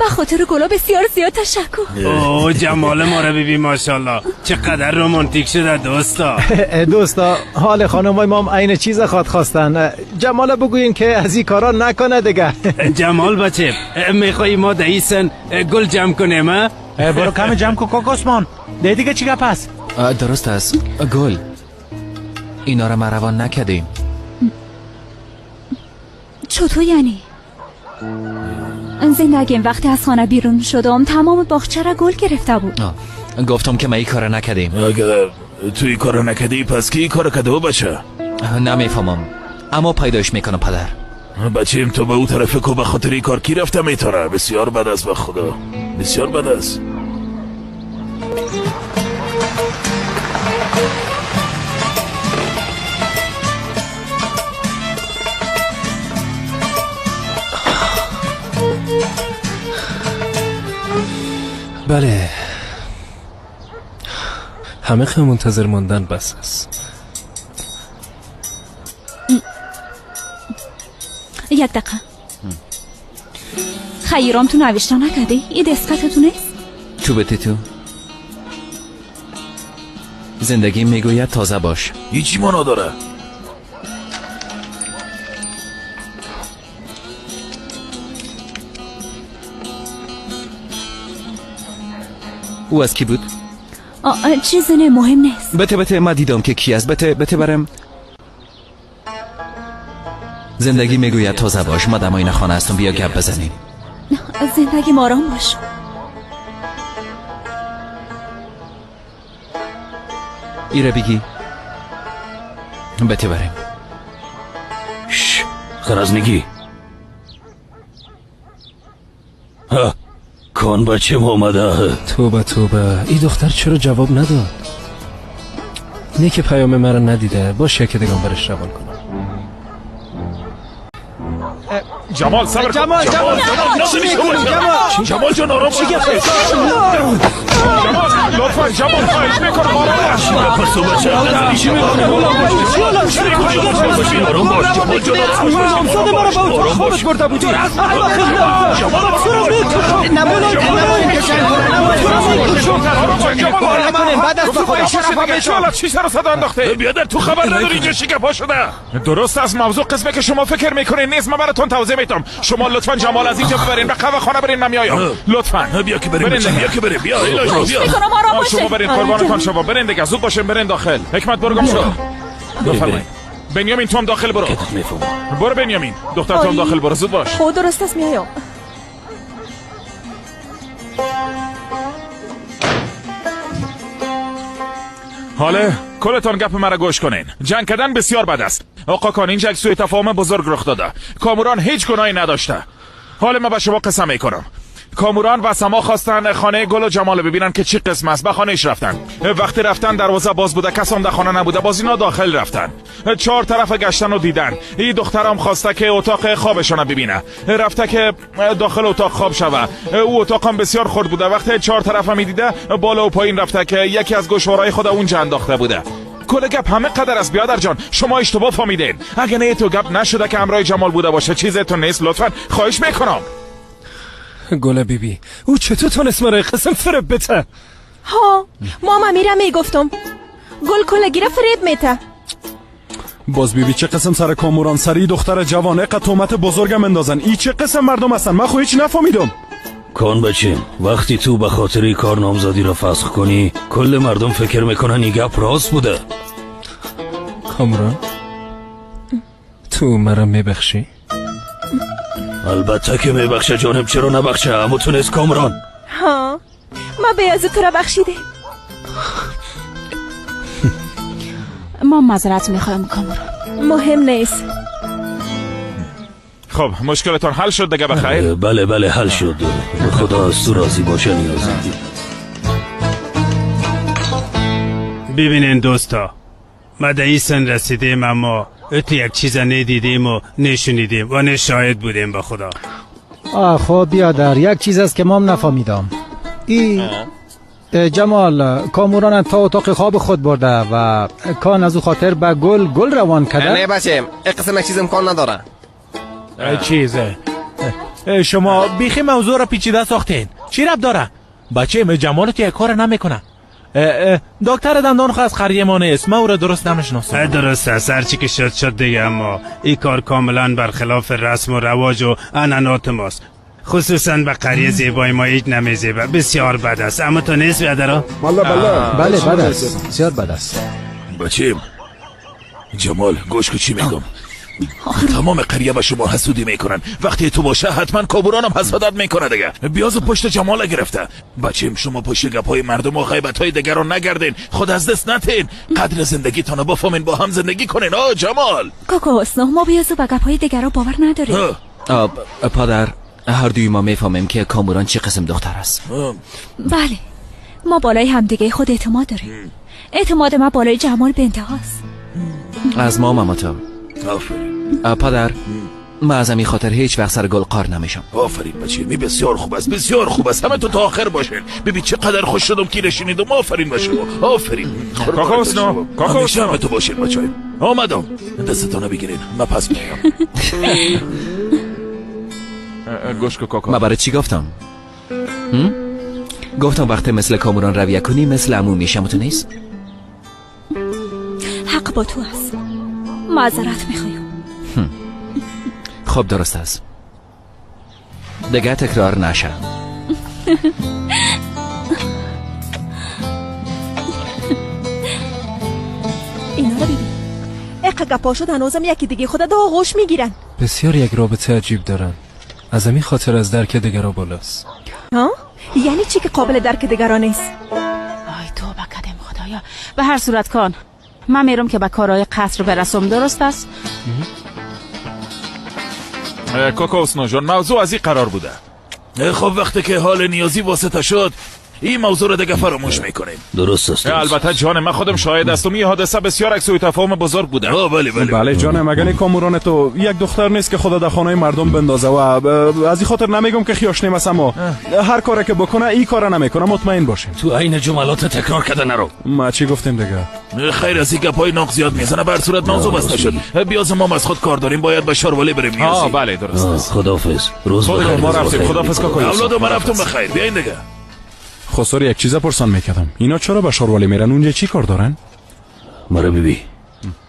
خاطر گلا بسیار زیاد تشکر. اوه جمال ما رو ببین ماشاءالله، چقدر رومانتیک شده دوستا. دوستا حال خانمای ما عین چیز خواستن. جمال بگوین که از این کارا نکنه دیگه. جمال بچه میخوایی ما دایسن گل جمع کنیم؟ برو کم جمع کن کاکاسمان. دیگه چی گپ است؟ درست است گل، اینا رو ما روان نکردیم. چطور یعنی؟ زندگیم وقتی از خانه بیرون شدم تمام باغچه را گل گرفته بود. گفتم که ما این کار نکردیم. اگر توی کار نکردی پس کی کار کرده بچه؟ نمیفهمم اما پیداش میکنم پدر. بچیم تو به او طرف کو به خاطر این کار کی رفته میتونه؟ بسیار بد است به خدا، بسیار بد است. بله همه خیلی منتظر ماندن بس است. یک دقیقه خیرام تو نوشته نکردی؟ این دستخط تو نیست؟ تو بده تو. زندگی میگوید تازه باش. هیچی مانا داره. او از کی بود؟ چیز نه مهم نیست. بته ما دیدم که کی است. بته برم. زندگی میگوید تازه باش. ما دمای خانه هستم، بیا گپ بزنیم. زندگی آرام باش. ایره بگی. بته بریم. خرزنگی کان بچه اومده. توبه این دختر چرا جواب نداد؟ نه که پیام مرا ندیده، باشه که دیگه برش روان کنم. جمال صبر کن. جمال جان آرام باش. لطفا جمال خواهش میکنم آرام باش. پس تو بچه چی میکنی؟ آرام باش جمال جان بیادر تو خبر نداری اینجا چی گپا شده؟ درست از موضوع قسمه که شما فکر میکنین نیست. من براتون توضیح میدم. شما لطفا جمال از اینجا ببرین به قهوه خانه برین. من میایم لطفا. بیا که بریم بیا شما برین قربانتان شما برین دیگه. زود باشین برین داخل. حکمت برو گم شو. بفرمایید بنیامین تو هم داخل برو. برو بنیامین دختر تو هم داخل برو. زود باش. خود درست است میایم. حالا کلتان گپ مرا گوش کنین. جنگ کردن بسیار بد است. آقا کان اینجا یک سوء تفاهم بزرگ رخ داده. کامران هیچ گناهی نداشته. حالا من به شما قسم میکنم کاموران و سما خواستن خانه گل و جمال ببینن که چی قسم است. به خانهش رفتن. وقتی رفتن دروازه باز بوده، کس هم در خانه نبوده. باز اینا داخل رفتن. 4 طرف گشتن و دیدن. این دخترم خواسته که اتاق خوابشون ببینه. رفته که داخل اتاق خواب شوه. او اتاق هم بسیار خرد بوده. وقتی 4 طرف میدیده، بالا و پایین رفته که یکی از گوشوارهای خود اونجا انداخته بوده. کل گپ همه قدر است بیادر جان. شما اشتباه فهمیدین. اگه نه تو گپ نشده که همراه جمال بوده باشه، چیزتون نیست. لطفاً خواهش میکنم. گل بیبی او چطور تونست مرا قسم فریب بته؟ ها ماما میرم میگفتم گل کلگی را فریب میته. باز بیبی چه قسم سر کاموران سری دختر جوانه قد تومت بزرگم اندازن؟ ای چه قسم مردم هستن؟ من خو هیچ نفهمیدم. کان بچیم وقتی تو به خاطر کار نامزدی را فسخ کنی، کل مردم فکر میکنن این گپ راست بوده. کاموران تو مرا میبخشی؟ البته که میبخشه جانم، چرا نبخشه؟ اما تو نیست کامران. ها ما بیازو تو را بخشیده. ما معذرت میخوایم کامران. مهم نیست. خب مشکلتون حل شد دیگه بخیر؟ بله حل شد. خدا از تو راضی باشه نیازی. ببینین دوستا، ما در این سن رسیدیم اما اتو یک چیز ندیدیم و نشونیدیم و نشاهد بودیم. به خدا خب بیادر یک چیز است که ما هم نفهمیدم. جمال کاموران تا اتاق خواب خود برده و کان از او خاطر به گل روان کرده. نه بچه این قسم یک چیز امکان نداره. چیزه شما بیخی موضوع را پیچیده ساختین. چی رب داره؟ بچه جمال تو یک کار نمیکنه. دکتر دندان خو از قریه ما نیست. ما او را درست نمیشناسم. درست است، هرچی که شد دیگه، اما این کار کاملا برخلاف رسم و رواج و عنعنات ماست. خصوصا به قریه زیبای ما هیچ نمیزیبه. بسیار بد است. اما تو نیست بیادرها؟ بله بد است، بسیار بد است. بچیم جمال گوش که چی میگم. تمام قریه به شما حسودی میکنن. وقتی تو باشه حتما کابوران هم حسادت میکنه دیگه. بیازو پشت جمال گرفته. بچیم شما پشت گپای مردم و غیبتای دیگر رو نگردین. خود از دست نتین. قدر زندگی تانو بفهمین، با هم زندگی کنین. جمال کاکا حسنو، ما بیازو به گپای دیگر رو باور نداریم. پادر هر دوی ما میفهمیم که کاموران چه قسم دختر است. بله ما بالای همدیگه خود اعتماد داریم. اعتماد ما بالای جمال به انتهاست. از ما تو پدر ما از همین خاطر هیچ وقت سر گل قار نمیشم. آفرین بچه می بسیار خوب است، بسیار خوب است. همه تو تا آخر باشین. ببین چقدر خوش شدم که نشینیدم. آفرین باشه. آفرین. کاکا حسنو همه تو باشین بچه. آمدم. دستتانو بگیرین. من پس میام. گوش که کاکا، من برای چی گفتم؟ گفتم وقتی مثل کاموران رویه کنی مثل عمو میشم. تو نیست؟ حق با تو است. معذرت میخوایم. خب درست است. دیگه تکرار نشه. اینا رو ببین. اقا گپا شد هنوزم یکی دیگه خود دا آغوش میگیرن. بسیار یک رابطه عجیب دارن. از همین خاطر از درک دیگران بالاست. ها؟ یعنی چی که قابل درک دیگران نیست؟ آی توبه کردم خدایا. به هر صورت کن من میرم که به کارهای قصر برسم. درست است؟ کاکا حسنو جان، موضوع از این قرار بوده. خب وقتی که حال نیازی واسطه شد این موضوع رو دیگه فراموش میکنیم. درست است. البته جان من خودم شاهد هستم. این حادثه بسیار عکس و تفاهم بزرگ بوده. بله جان مگه کاموران تو یک دختر نیست که خدا در خانه مردم بندازه و از این خاطر نمیگم که خیاش نیمست، اما هر کاری که بکنه این کارا نمیکنه. مطمئن باشین. تو عین جملات تکرار کرده نرو. ما چی گفتیم دیگه؟ خیر از این گپای ناق زیاد میزنه. بر صورت موضوع بسته شد. بیاز ما از خود کار داریم. باید به شاروالی بریم. نیازی. بله درست است. خداحافظ. روز بخیر. ما رفتیم. خداحافظ کاکا. اولاد ما رفتم بخیر. بیاین دیگه. خسور یک چیز پرسان میکردم. اینا چرا به شاروالی میرن؟ اونجا چی کار دارن؟ مرا بیبی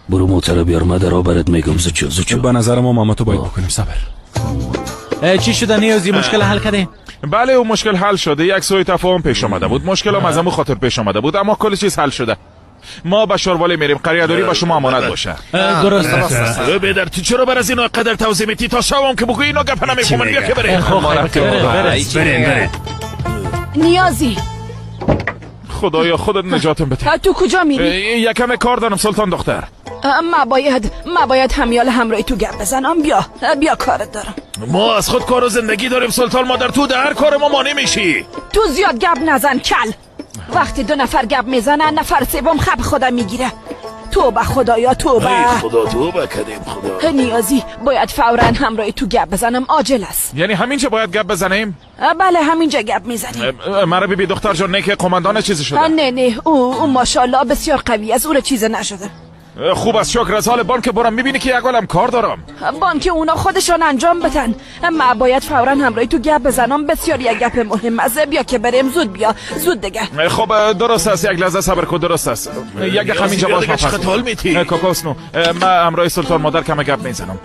برو موتر بیار. من در آبرت میگم زچو. به نظر ما ماما تو باید بکنیم. صبر. چی شده نیازی؟ مشکل حل کردین؟ بله اون مشکل حل شده. یک سوء تفاهم پیش آمده بود. مشکل هم از همون خاطر پیش آمده بود، اما کل چیز حل شده. ما به شاروالی میریم. قریه‌داری با شما امانت باشه. درست است. بدر تو چرا بر از اینا قدر توضیح میدی؟ تا شبم که بگو اینا گپ نمیفهمن. بیا که بریم. نیازی خدایا خودت نجاتم بده. تو کجا میری؟ یکم کار دارم سلطان دختر. ما باید همیال همراهی تو گپ بزنم. بیا کارت دارم. ما از خود کار و زندگی داریم سلطان مادر، تو در هر کار ما مانع میشی. تو زیاد گپ نزن کل. وقتی 2 نفر گپ میزنن نفر سوم خب خودم میگیره. توبه خدایا توبه. ای خدا توبه کردیم خدا. نیازی باید فوراً همراهی تو گپ بزنم، عاجل است. یعنی همینجا باید گپ بزنیم؟ بله همینجا گپ میزنیم. مرا بی دختر جان نه که قماندان چیزی شده؟ نه او ماشاءالله بسیار قوی از، او چیز نشده. خوب از شکر. از حال بانک برم میبینی که یک عالم کار دارم. بانک اونا خودشان انجام بدن. ما باید فوراً همراهی تو گپ بزنم، بسیار یک گپ مهم است. بیا که بریم، زود بیا زود دیگه. خب درست است، یک لحظه صبر کن. درست است، یک همینجا باش. ما خطال میتی کوکوسنو. ما همراه سلطان مادر کم گپ میزنم.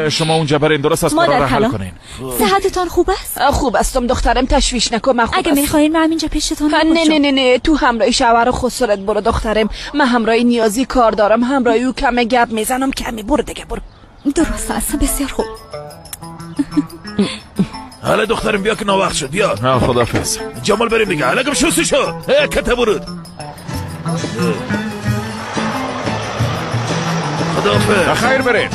شما اونجا برین، درست است، کارا رو حل کنین. صحتتان خوب است؟ خوب استم دخترم، تشویش نکن. من خوب اگه میخواین من همینجا پیشتون باشم. نه تو همراه شوهر خسرت برو دخترم. من همراه نیازی کار دارم، همراه او کم گپ میزنم. کمی برو دیگه برو. درست است، بسیار خوب. حالا دخترم بیا که ناوقت شد. بیا. خداحافظ. جمال بریم دیگه. حالا شوسی شو. کته برود. خداحافظ. خیر بریم.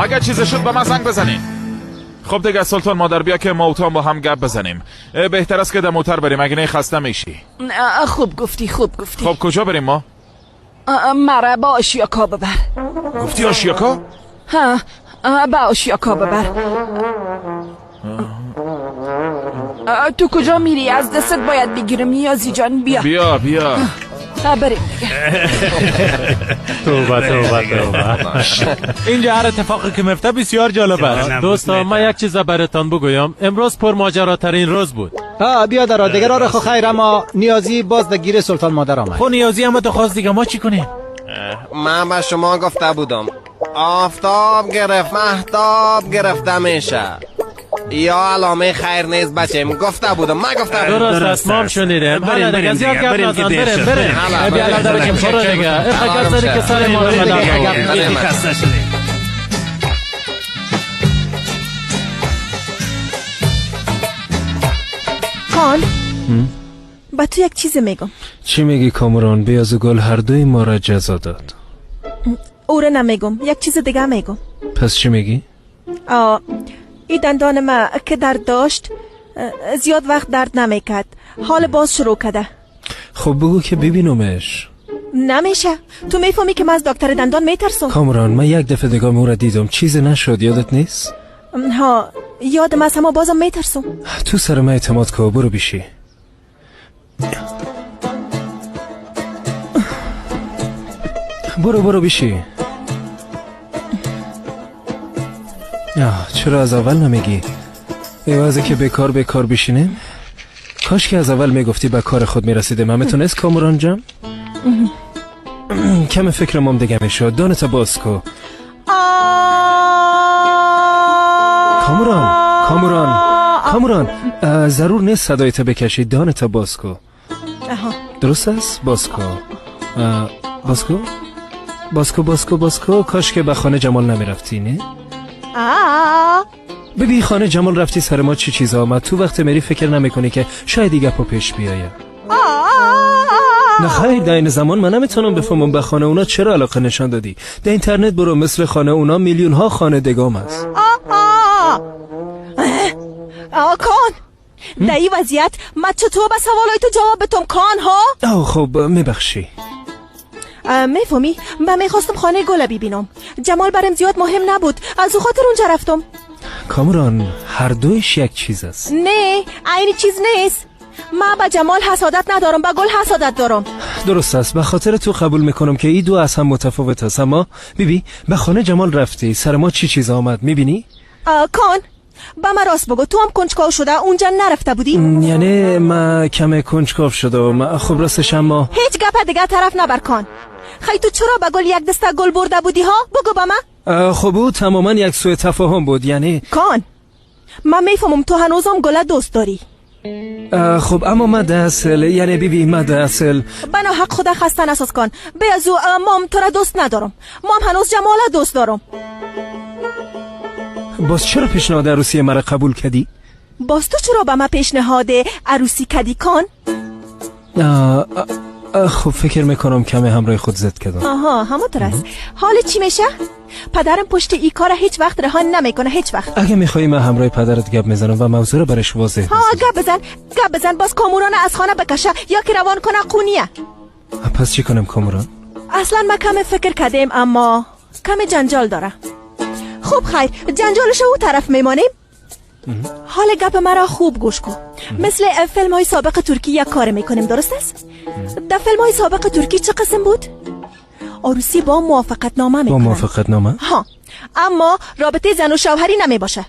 اگه چیز شد به من زنگ بزنین. خب دیگه سلطان مادر بیا که ما با هم گپ بزنیم. بهتر است که در موتر بریم اگه نه خسته میشی. خوب گفتی. خب کجا بریم ما؟ مرا با آشیاکا ببر. گفتی آشیاکا؟ ها با آشیاکا ببر. تو کجا میری؟ از دستت باید بگیرم نیازی جان. بیا بریم دیگه. توبه. اینجا هر اتفاقی که میفته بسیار جالب است. دوستان من یک چیز براتان بگویم. امروز پر ماجراترین روز بود. بیا در دیگه را خو خیر، اما نیازی باز در گیر سلطان مادر آمد. خو نیازی اما تو خواست دیگه ما چی کنیم؟ من به شما گفته بودم آفتاب گرفت مهتاب گرفته میشه، یا علامه خیر نیست بچه. گفته بودم. درست است، ما هم شنیدیم. بریم زیاد گپ نزن. بریم بیا الان در بچیم برو دیگه. اخه کسانی که سر ما رو بریم. کان با تو یک چیز میگم. چی میگی کامران؟ بیاز و گل هر دوی ما را جزا داد. او رو نمیگم، یک چیز دیگه میگم. پس چی میگی؟ این دندان ما که درد داشت زیاد وقت درد نمیکرد، حال باز شروع کرده. خب بگو که ببینمش. نمیشه، تو میفهمی که من از دکتر دندان میترسم. کامران من یک دفعه دیگه او را دیدم، چیز نشد، یادت نیست؟ یادم است اما بازم میترسم. تو سر من اعتماد که برو بیشی. برو بیشی. چرا از اول نمیگی؟ ایوازه که بیکار بشینیم؟ کاش که از اول میگفتی به کار خود میرسیده. من میتونست کامران جم؟ کم فکرم هم دیگه میشد. دانتا باز کو. کامران ضرور نیست صدایت بکشی. دانتا باز کو. درست است؟ باز کو. کاش که به خانه جمال نمیرفتی نه؟ ببین خانه جمال رفتی سر ما چی چیز آمد. تو وقت میری فکر نمیکنی که شاید دیگه پا پیش بیاید. نه خیر، در این زمان من نمیتونم بفهمم به خانه اونا چرا علاقه نشان دادی. در اینترنت برو، مثل خانه اونا میلیون ها خانه دگام است. کان در این وضعیت من چطور به سوالای تو جواب بتم کان ها؟ خب میبخشی. میفهمی من میخواستم خانه گل ببینم. جمال برم زیاد مهم نبود، از او خاطر اونجا رفتم. کامران هر دویش یک چیز است. نه عین چیز نیست. من به جمال حسادت ندارم، به گل حسادت دارم. درست است، به خاطر تو قبول میکنم که این دو از هم متفاوت است. اما بیبی به خانه جمال رفتی سر ما چی چیز آمد میبینی؟ کان با من راست بگو، تو هم کنجکاو شده اونجا نرفته بودی؟ یعنی من کم کنجکاو شدم. خب راستش اما هیچ گپ دیگه طرف نبر کان. خیلی تو چرا به گل یک دسته گل برده بودی ها؟ بگو با من. خب او تماما یک سوء تفاهم بود. یعنی کان من میفهمم تو هنوزم گل دوست داری. خب اما من ده اصل، یعنی بیبی من ده اصل بنا حق خدا خسته نساز کن. بیازو مام تو را دوست ندارم، مام هنوز جمال دوست دارم. باز چرا پیشنهاد عروسی مرا قبول کردی؟ باز تو چرا به من پیشنهاد عروسی کردی کان؟ خب فکر میکنم کمی همراه خود زد کردم. آها همونطور است. حال چی میشه؟ پدرم پشت ای کار هیچ وقت رها نمیکنه، هیچ وقت. اگه میخوایی من همراه پدرت گپ میزنم و موضوع رو برش واضح ها گپ بزن باز کاموران از خانه بکشه یا که روان کنه قونیه. پس چی کنم کاموران؟ اصلا ما کمی فکر کردیم اما کمی جنجال داره. خب خیر جنجالش او طرف میمانیم. حال گپ مرا خوب گوش کن. مثل فیلم های سابق ترکی یک کار میکنیم، درست است؟ در فیلم های سابق ترکی چه قسم بود؟ عروسی با موافقت نامه میکنن. با موافقت نامه؟ ها اما رابطه زن و شوهری نمی باشه.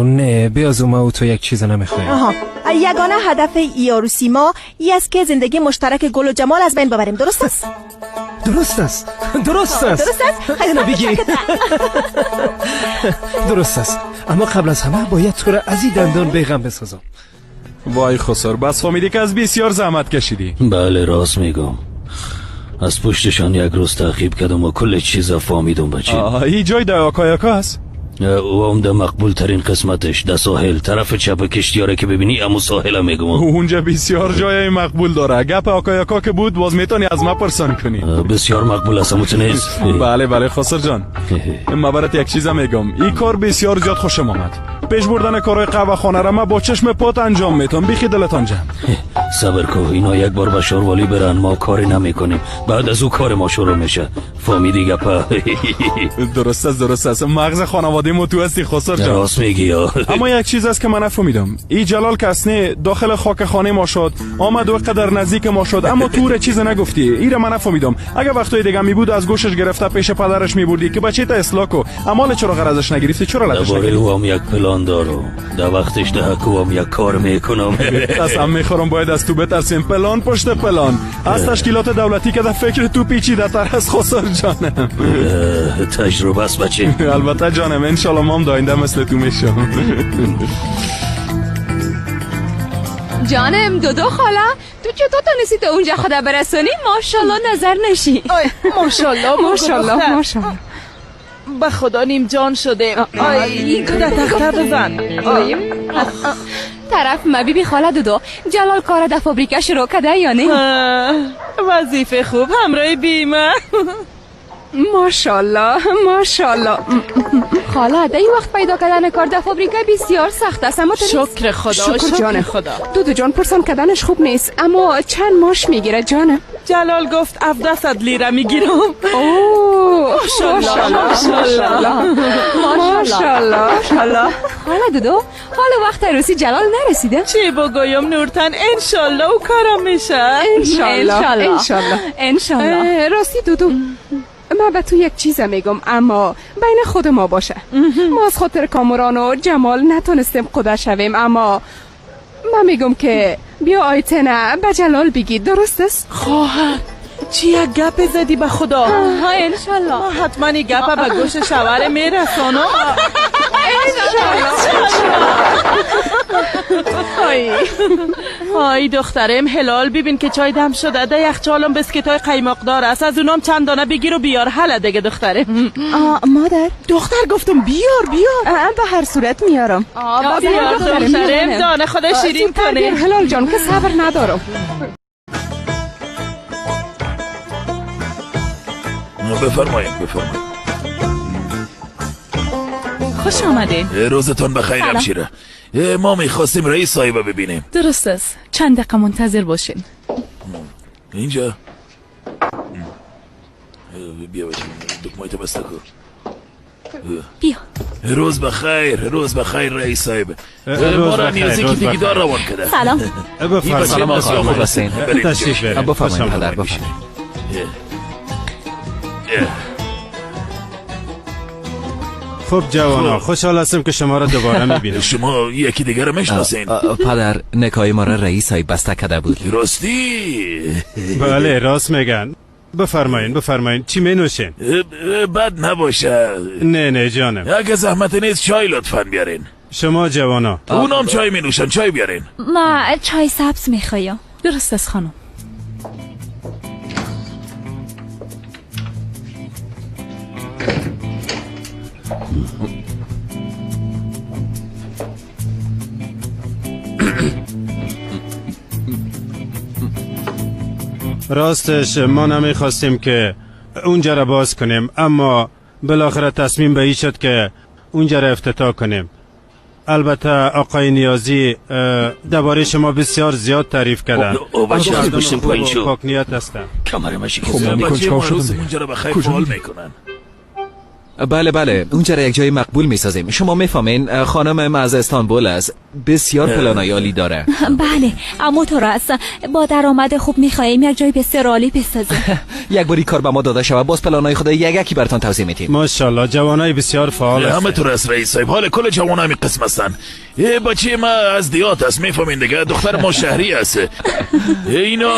نه بیازو ما او تو یک چیز نمیخوایم. آها یگانه هدف ای عروسی ما ای است که زندگی مشترک گل و جمال از بین ببریم، درست است؟ درست است. درست است. درست است؟ اینو بگی. درست است. اما قبل از همه باید تو را از این دندان بیغم بسازم. وای خسر، بس فهمیدی که از بسیار زحمت کشیدی. بله راست میگم. از پشتشان یک روز تعقیب کردم و کل چیزا فهمیدم بچه. این جای در آکایاکا هست؟ او هم ده مقبول ترین قسمتش ده ساحل طرف چپ کشتیاره که ببینی امو ساحل میگم. اونجا بسیار جای مقبول داره. گپ آکایاکا که بود باز میتونی از ما پرسان کنی. بسیار مقبول است امو نیست. بله خسر جان. ما برات یک چیز میگم. این کار بسیار زیاد خوشم آمد. پیش بردن کارهای قهوه خانه را ما با چشم پات انجام میتونم. بی دلتان جمع. صبر کو، اینا یک بار به شاروالی برن ما کاری نمیکنیم، بعد از او کار ما شروع میشه. فهمیدی گپا؟ درست است. مغز خانواده ما تو هستی خسر جان. راست میگی. اما یک چیز است که من نفهمیدم. این جلال کسنه داخل خاک خانه ما شد، آمد و قدر نزدیک ما شد، اما تو چیز نگفتی. ایره من نفهمیدم. اگه وقتای دیگه می بود از گوشش گرفته پیش پدرش میبردی که بچه تا اصلاح کو. اما چرا غرضش نگرفتی؟ چرا لازمش نگرفتی؟ او هم یک پلان داره. در وقتش ده کو هم یک کار میکنم. قسم میخورم باید از تو بترسیم. پلان پشت پلان. از تشکیلات دولتی که در فکر تو پیچیده تر از خسر جانم. تجربه است بچه. البته جانم، انشالله ما هم داینده مثل تو میشم. جانم دودو خاله، تو چطور تونستی تا اونجا خدا برسونی؟ ماشاءالله نظر نشی. ماشاءالله. به خدا نیم جان شده. این کده تخته بزن. طرف ما بی خاله دودو جلال کار در فابریکه شروع کرده یا نه؟ وظیفه خوب همراه بیمه. ماشاءالله. خاله در این وقت پیدا کردن کار در فابریکه بسیار سخت است، اما شکر خدا. شکر جان خدا. دودو جان پرسان کردنش خوب نیست، اما چند ماش میگیره جانم؟ جلال گفت 1700 لیره میگیرم. اوه ماشاءالله. حالا دودو حالا وقت عروسی جلال نرسیده؟ چی بگویم نورتن؟ انشالله او کارم میشه. انشالله. راستی دودو من به تو یک چیز میگم اما بین خود ما باشه. ما از خاطر کاموران و جمال نتونستیم خدا شویم، اما من میگم که بیا آیتنه به جلال بگی، درست است؟ خواهر چی یک گپ زدی به خدا؟ انشالله. ما حتما این گپ به گوش شوهر میرسانم. های دخترم هلال ببین که چای دم شده ده یخچالم بسکیت های قیماقدار است، از اونام چند دانه بگیر و بیار. حالا دیگه دخترم. مادر دختر گفتم بیار. به هر صورت میارم. بیار دخترم دانه خدا شیرین کنه. هلال جان که صبر ندارم. بفرمایید. خوش آمدین. روزتون بخیر همشیره. ما میخواستیم رئیس صاحب ببینیم. درست است، چند دقیقه منتظر باشین. اینجا بیا بچه دکمایت بسته کن. بیا. روز بخیر رئیس صاحب. ما را نیازی که دیگیدار روان کده. سلام. سلام آقا خوب هستین؟ تشریف برید. بفرمایید پدر بفرمایید. خب جوانا خوشحال هستم که شما را دوباره میبینم. شما یکی دیگر رو میشناسین؟ پدر نکای ما را رئیس های بسته کده بود. راستی؟ بله راست میگن. بفرمایین چی می نوشین؟ بد نباشه. نه جانم. اگه زحمت نیست چای لطفاً بیارین. شما جوانا اونام چای می نوشن، چای بیارین. ما چای سبز میخوایم. درست است خانم. راستش ما نمیخواستیم که اونجا را باز کنیم، اما بالاخره تصمیم به این شد که اونجا را افتتاح کنیم. البته آقای نیازی درباره شما بسیار زیاد تعریف کردن. بچه از پشتیم پایین شو. پاک نیت هستن. کمره مشی که بچه ما روز اونجا را بخیر فعال میکنن. بله اونجا را یک جای مقبول میسازیم. شما میفهمین خانم از استانبول است، بسیار پلانای عالی داره. بله اما تو راست با درآمد خوب میخواهیم یک جای بسیار عالی بسازیم. یک باری کار به ما داده شود باز پلانای خود یکی براتون توضیح میدیم. ماشاءالله جوانای بسیار فعال هستن. همه تو رس رئیس صاحب، حال کل جوانای می قسم هستن. بچه ما از دیات است، میفهمین دیگه، دختر ما شهری است. اینا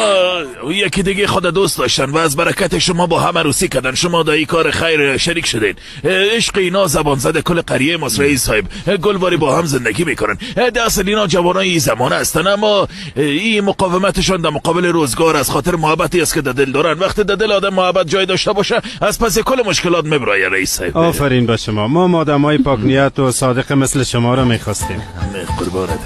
یکی دیگه خود دوست داشتن و از برکت شما با هم عروسی کردن. شما در این کار خیر شریک شدین. عشق اینا زبان زده کل قریه ماست رئیس صاحب. گلواری با هم زندگی میکنن. اصل اینا جوانای این زمانه هستن، اما این مقاومتشان در مقابل روزگار از خاطر محبتی است که در دل دارن. وقتی در دل آدم محبت جای داشته باشه از پس کل مشکلات میبرای رئیس صاحب. آفرین به شما. ما آدمای پاک نیت و صادق مثل شما را میخواستیم. قربانت.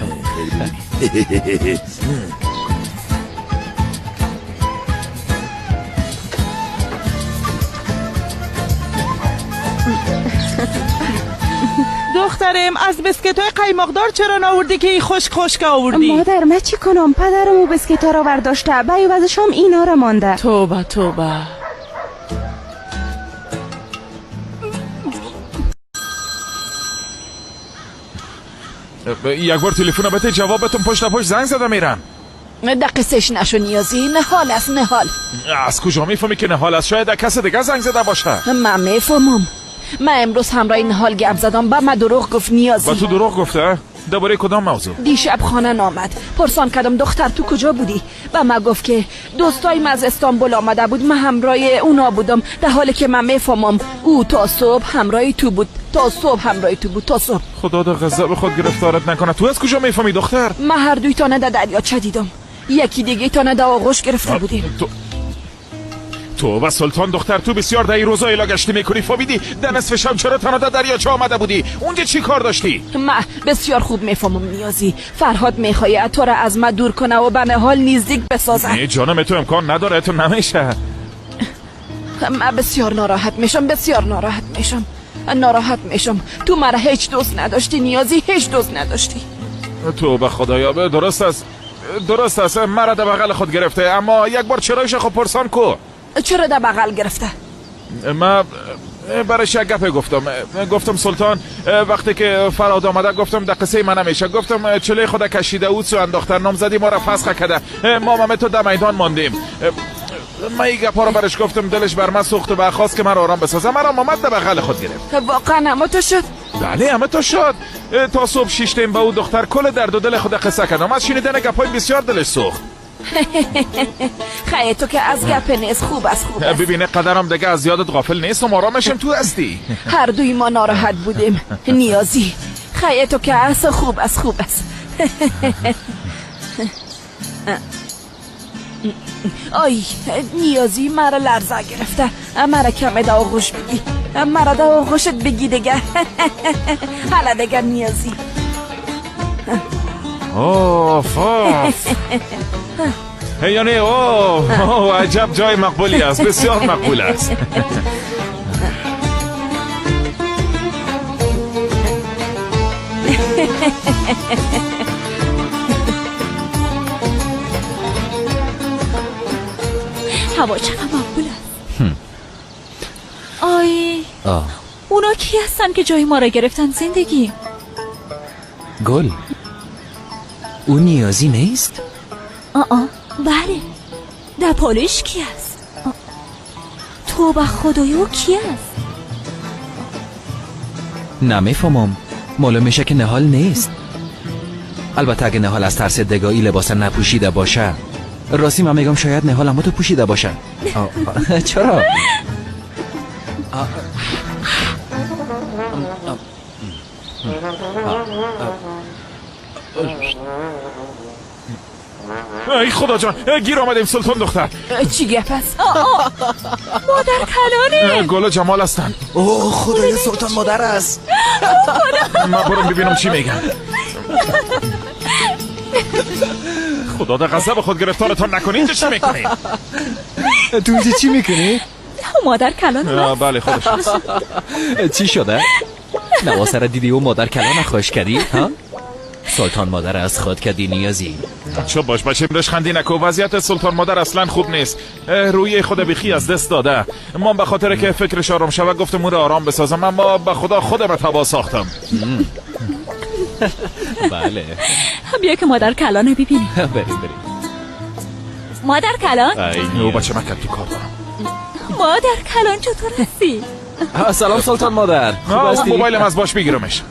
دخترم از بسکت‌های قیماقدار چرا ناوردی که این خشک آوردی؟ مادر من چی کنم؟ پدرم او بسکت‌ها را برداشته، بعیوزش هم اینا را مانده. توبه توبه. یک بار تلفن بده جوابتون پشت پشت زنگ زده میرن. دقیقش نشو نیازی، نهال است نهال. از کجا میفهمی که نهال است؟ شاید کس دیگه زنگ زده باشه. من میفهمم. من امروز همراه نهال گپ زدم، با من دروغ گفت نیازی. با تو دروغ گفته؟ درباره کدام موضوع؟ دیشب خانه آمد، پرسان کردم دختر تو کجا بودی؟ و من گفت که دوستایم از استانبول آمده بود، من همراه اونا بودم، در حالی که من میفهمم او تا صبح همراه تو بود، تا صبح همراه تو بود، تا صبح. خدا در غضب خود گرفتارت نکنه. تو از کجا میفهمی دختر؟ من هر دوی تانه در دریاچه دیدم، یکی دیگه تانه در آغوش گرفته بودیم. تو و سلطان دختر تو بسیار در این روزا ایلا گشتی میکنی. فهمیدی در نصف شب چرا تنها در دریاچه آمده بودی؟ اونجا چی کار داشتی؟ من بسیار خوب میفهمم نیازی. فرهاد میخواهد تو را از من دور کنه و به نهال نزدیک بسازه. نه جانم، تو امکان نداره، تو نمیشه. من بسیار ناراحت میشم، بسیار ناراحت میشم، ناراحت میشم. تو مرا هیچ دوست نداشتی نیازی، هیچ دوست نداشتی. تو به خدایا درست است مرا در بغل خود گرفته، اما یک بار چرایش خود پرسان کو. چرا در بغل گرفته؟ من برایش یک گپه گفتم سلطان وقتی که فراد آمده گفتم در قصه من نمیشه، گفتم چله خود کشیده او سو انداختن نامزدی ما را فسخ کرده، ما همه تو در میدان ماندیم. من این گپا را برش گفتم، دلش بر من سوخت و برخواست که من آرام بسازم. من آمد در بغل خود گرفت. واقعا همه تو شد؟ بله همه تو شد. تا صبح شیشتیم با او دختر کل درد و دل خود قصه کردم. از شنیدن گپای بسیار دلش سوخت. خیلی تو که از گپ نیست، خوب است خوب است. ببینه قدرم دیگه از یادت غافل نیستم، آرامشم تو هستی. هر دوی ما ناراحت بودیم نیازی. خیلی تو که از خوب است خوب است. آی نیازی مرا لرزه گرفته، مرا کمه در آغوش بگی، مرا در آغوشت بگی دیگه. حالا دیگه نیازی. آف یعنی عجب جای مقبولی است، بسیار مقبول است. هوا چقدر مقبول است. آی اونا کی هستن که جای ما را گرفتن زندگی؟ گل اون نیازی نیست؟ بله در پالش کی است؟ تو به خدای او کی است؟ نمیفهمم. معلوم میشه که نهال نیست. البته اگه نهال از ترس دگاهی لباس نپوشیده باشه. راستی من میگم شاید نهال اما تو پوشیده باشه. چرا؟ ای خدا جان، گیر آمدیم سلطان دختر. چی گپ است؟ مادر کلانه گل و جمال هستن. خدای سلطان مادر است. من برم ببینم چی میگن. خدا در غضب خود گرفتارتان نکنید. اینجا چی میکنید؟ تو اینجا چی میکنی؟ مادر کلان بله خودش هست. چی شده؟ نواسه را دیدی و مادر کلان خوش کردی؟ ها؟ سلطان مادر از خود کردی نیازی. چو باش بچه امرش خندی نکو. وضعیت سلطان مادر اصلا خوب نیست. روی خود بیخی از دست داده. من به خاطر که فکرش آرام شود گفتم اون رو آرام بسازم، اما به خدا خودم تبا ساختم. بله بیا که مادر کلانه ببینیم. بریم مادر کلان او بچه مکت تو کار دارم. مادر کلان چطور هستی؟ سلام سلطان مادر، خوب هستی؟ موبایلم از باش میگیرمش.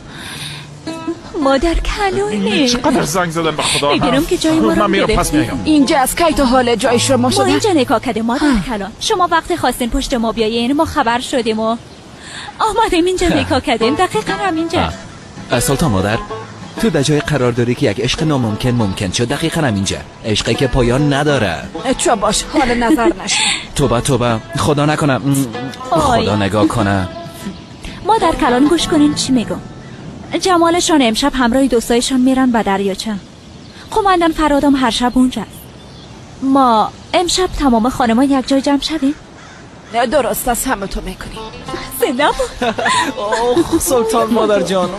مادر کلانه چقدر زنگ زدن به خدا. میگیرم که جای ما من رو میرم پس گرفتی. میایم. اینجا از کی تا حال جای شما شده؟ ما اینجا نکاح کردیم مادر کلان. شما وقتی خواستین پشت ما بیاین ما خبر شدیم و آمدیم اینجا نکاح کردیم. دقیقا همینجا. سلطان مادر، تو در جای قرار داری که یک عشق ناممکن ممکن شد. دقیقا همینجا. عشقی که پایان نداره. چو باش حال نظر نشه. توبه خدا نکنه. خدا نگاه کنه. مادر کلان گوش کنین چی میگم. جمالشان امشب همراه دوستایشان میرن به دریاچه. قماندان فرادم هر شب اونجا. ما امشب تمام خانما یک جای جمع شدیم. درست است، همه تو میکنی. سلام. سلطان مادر جان.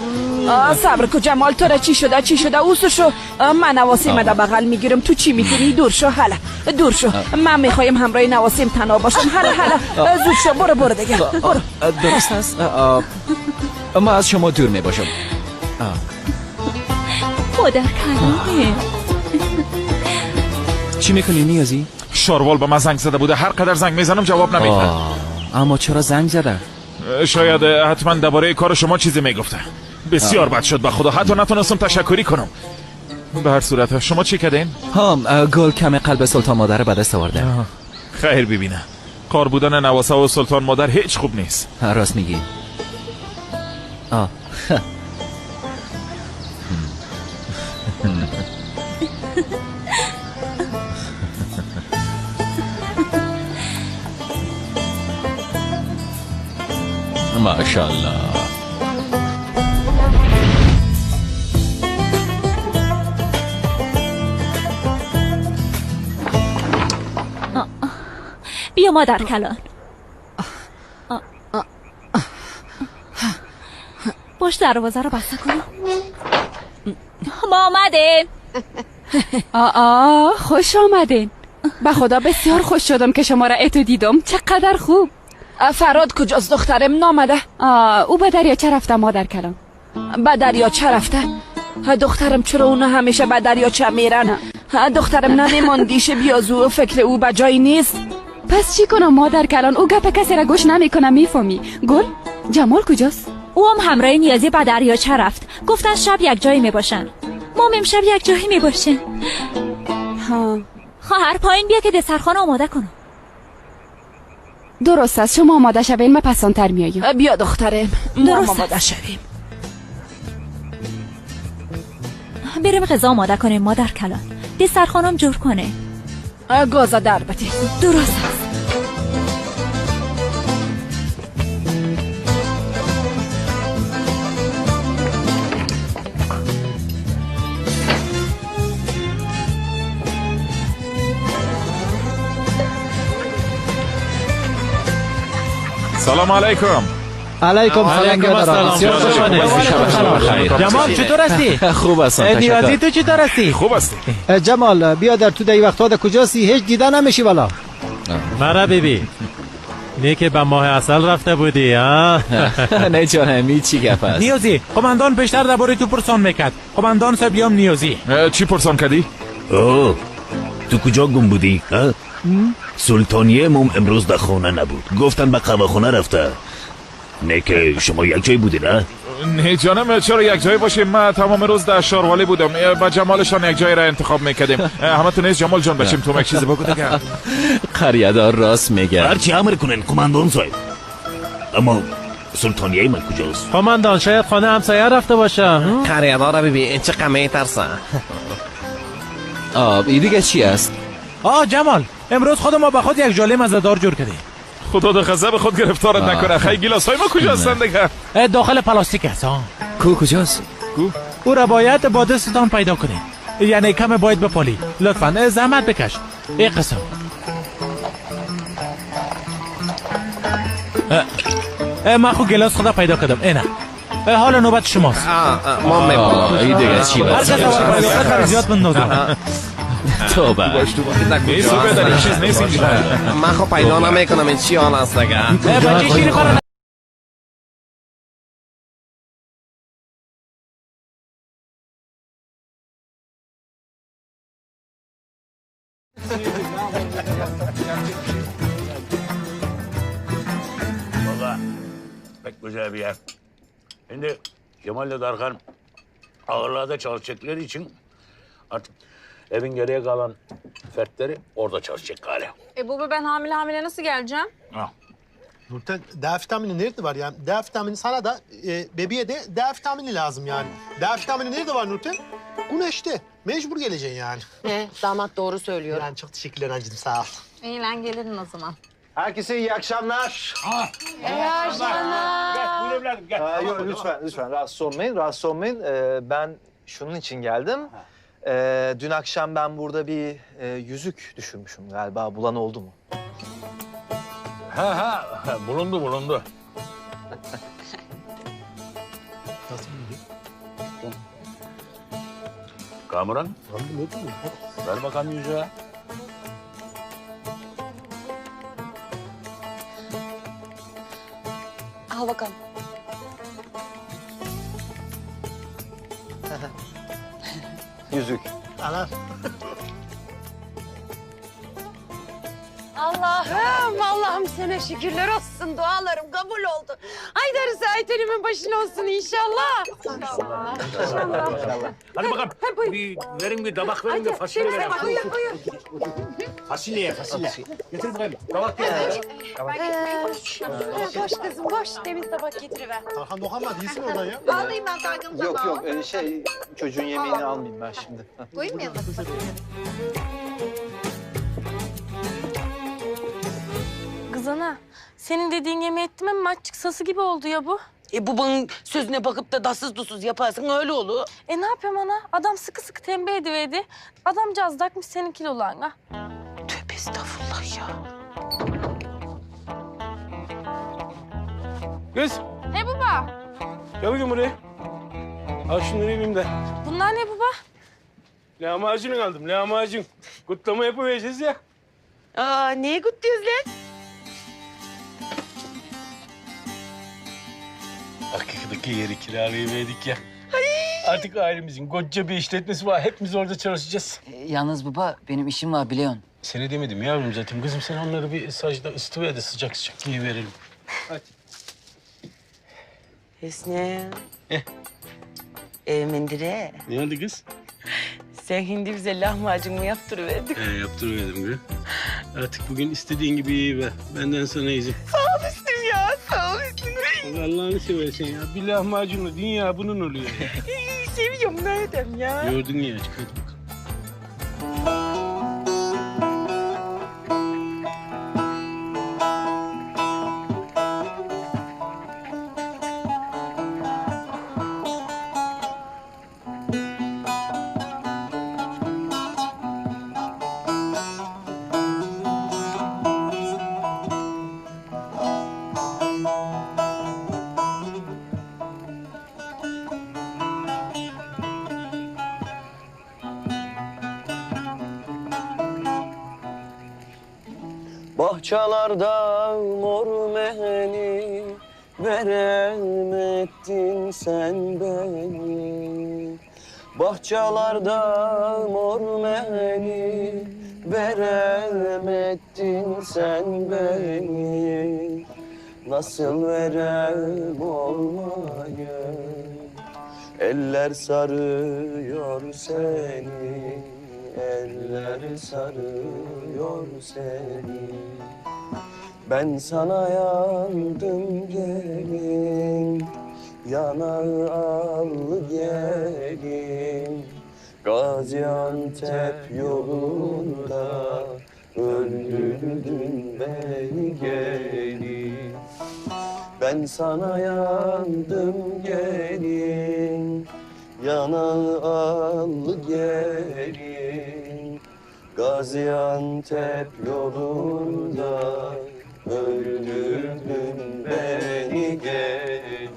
صبر کو جمال، تو را چی شده اوسشو. من نواسیم در بغل میگیرم، تو چی میکنی؟ دور شو حالا، دور شو. من میخوایم همراه نواسیم تنها باشم. حالا زود شو، برو دیگه برو. درست است. ما از شما دور میباشم. مادر کلانه. چی میکنی نیازی؟ شاروال به من زنگ زده بوده. هر قدر زنگ میزنم جواب نمیده. اما چرا زنگ زده؟ شاید حتما درباره کار شما چیزی میگفته. بسیار بد شد به خدا، حتی نتونستم تشکری کنم. به هر صورت شما چی کردین؟ گل کم قلب سلطان مادر به دست آورده. خیر ببینه، کار بودن نواسه و سلطان مادر هیچ خوب نیست. راست میگی. ماشاءالله. بیا مادر کلان. باش دروازه رو بسته کنم. ما آمدیم. خوش آمدین. به خدا بسیار خوش شدم که شما را اتو دیدم. چقدر خوب. فراد کجاست دخترم؟ نامده؟ او به دریاچه رفته مادر کلان. به دریاچه رفته؟ دخترم چرا اونا همیشه به دریاچه میرن؟ دخترم نمیماندیشه بیازو فکر او به جایی نیست؟ پس چی کنم مادر کلان؟ او گپ کسی را گوش نمیکنه. میفهمی؟ گل جمال کجاست؟ او هم همراه نیازی به دریاچه رفت. گفتن شب یک جایی میباشن. ما امشب یک جایی میباشیم. خواهر پایین بیا که دسترخوان آماده کنم. درست است، شما آماده شوین من پسانتر میایم. بیا دخترم، ما آماده شویم. بریم غذا آماده کنیم مادر کلان. دسترخوانم جور کنه. گاز در بده. درست است. سلام علیکم. علیکم سلام. جمال چطور هستی؟ خوب هستم. نیازی تو چطور هستی؟ خوب هستی. جمال بیا در تو دی وقتا در کجاسی؟ هیچ دیده نمیشی والا. مرا ببین. نه که به ماه اصل رفته بودی ها؟ نه جانمی چی گپ است؟ نیازی قماندان بیشتر درباره تو پرسان میکرد. قماندان سبیام نیازی. چی پرسان کردی؟ تو کجا گم بودی؟ سلطانیه مم امروز در خونه نبود. گفتن به قهوه خونه رفته. نه که شما یک جای بودی نه؟ نه جانم، چرا یک جای باشیم؟ من تمام روز در شاروالی بودم. با جمالشان یک جای را انتخاب میکردیم. همه تو نیز جمال جان باشیم. تو یک چیزی بگو دیگه. قریادار راست میگه. هرچی امر کنن قماندان صاحب. اما سلطانیه من کجاست؟ قماندان شاید خانه همسایه رفته باشه. قریادار را ببین این چه قمه ترسن. این دیگه چی است؟ جمال امروز خود ما به خود یک ژاله مزه‌دار جور کردیم. خدا در غضب خود گرفتارت نکنه. خیلی گیلاس های ما کجا هستن دیگه؟ داخل پلاستیک است. کجاست؟ او را باید با دستتان پیدا کنید. یعنی کم باید بپالی. لطفا زحمت بکش. ای قسم. من خود گلاس خدا پیدا کردم. اینه. حالا نوبت شماست. ما میپالم. این دیگه چی هر کس اول زیاد من نوزم. توبه. من خب پیدا نمیکنم این چی حال است دیگه. بچه شیری کار Valla pek güzel bir yer. Şimdi Kemal ile Darkan ağırlarda çalışacakları için artık evin geriye kalan fertleri orada çalışacak galiba. Baba ben hamile nasıl geleceğim? Ha. Nurten, D vitamini nerede var yani? D vitamini sana da, bebeğe de D vitamini lazım yani. D vitamini nerede var Nurten? Güneşte. Mecbur geleceksin yani. Damat doğru söylüyor. Yani çok teşekkürler Hacım, sağ ol. İyi lan gelirim o zaman. Herkese iyi akşamlar. İyi akşamlar. Gel, buyur evladım gel. Yok lütfen rahatsız olmayın. Ben şunun için geldim. Dün akşam ben burada bir yüzük düşürmüşüm galiba. Bulan oldu mu? Bulundu. Nasıl bildi? Kamuran, ver bakalım yüzüğü. Al bakalım. Yüzük. Ana. Allah'ım sana şükürler olsun. Dualarım kabul oldu. Ay darısı Ayten'imin başına olsun inşallah. İnşallah. Hadi bakalım. Bir verin bir tabak verin de fasulye verin. Buyur. Fasulye. Getir bakalım. Tabak getir. Boş kızım boş. Temiz tabak getiriver. Tarhan dokunma, değilsin oradan ya. Alayım ben Tarkan'ı. Yok çocuğun yemeğini almayayım ben şimdi. Koyayım mı yanına? Kız ana, senin dediğin yemeği ettim ama maç çıksası gibi oldu ya bu. Babanın sözüne bakıp da dassız dusuz yaparsın öyle olur. Ne yapayım ana? Adam sıkı sıkı tembih ediverdi. Adamcağız takmış senin kilolarına. Tövbe estağfurullah ya. Kız, He baba? gel bakayım buraya. Al şunları elimde. Bunlar ne baba? Lahmacun aldım, lahmacun. Kutlama yapıvereceğiz ya. Neyi kutluyoruz lan? Hakikaten yeri kiralayıverdik ya. Artık ailemizin koca bir işletmesi var. Hepimiz orada çalışacağız. Yalnız baba benim işim var biliyorsun. Seni demedim yavrum zaten. Kızım sen onları bir sacda ısıtıver de sıcak sıcak giyiverelim. Hadi. Hüsnü. Mendire. Ne oldu kız? Sen hindi bize lahmacun mu yaptırıverdin? Yaptırıverdim kız. Artık bugün istediğin gibi yiyiver. Benden sana izin. Sağ ol Hüsnü ya, sağ ol Hüsnü. Allah'ını seversen ya. Bir lahmacunla dünya bunun oluyor ya. Seviyorum nereden ya? Gördün ya açık hadi bakalım. Bahçalarda mor meheni veremedin sen beni. Bahçalarda mor meheni veremedin sen beni. Nasıl verem olmayı, eller sarıyor seni. Eller sarıyor seni. Ben sana yandım gelin, yanağı al gelin. Gaziantep yolunda öldürdün beni gelin. Ben sana yandım gelin, Yanan allı gelin Gaziantep yolunda öldürdün beni gelin.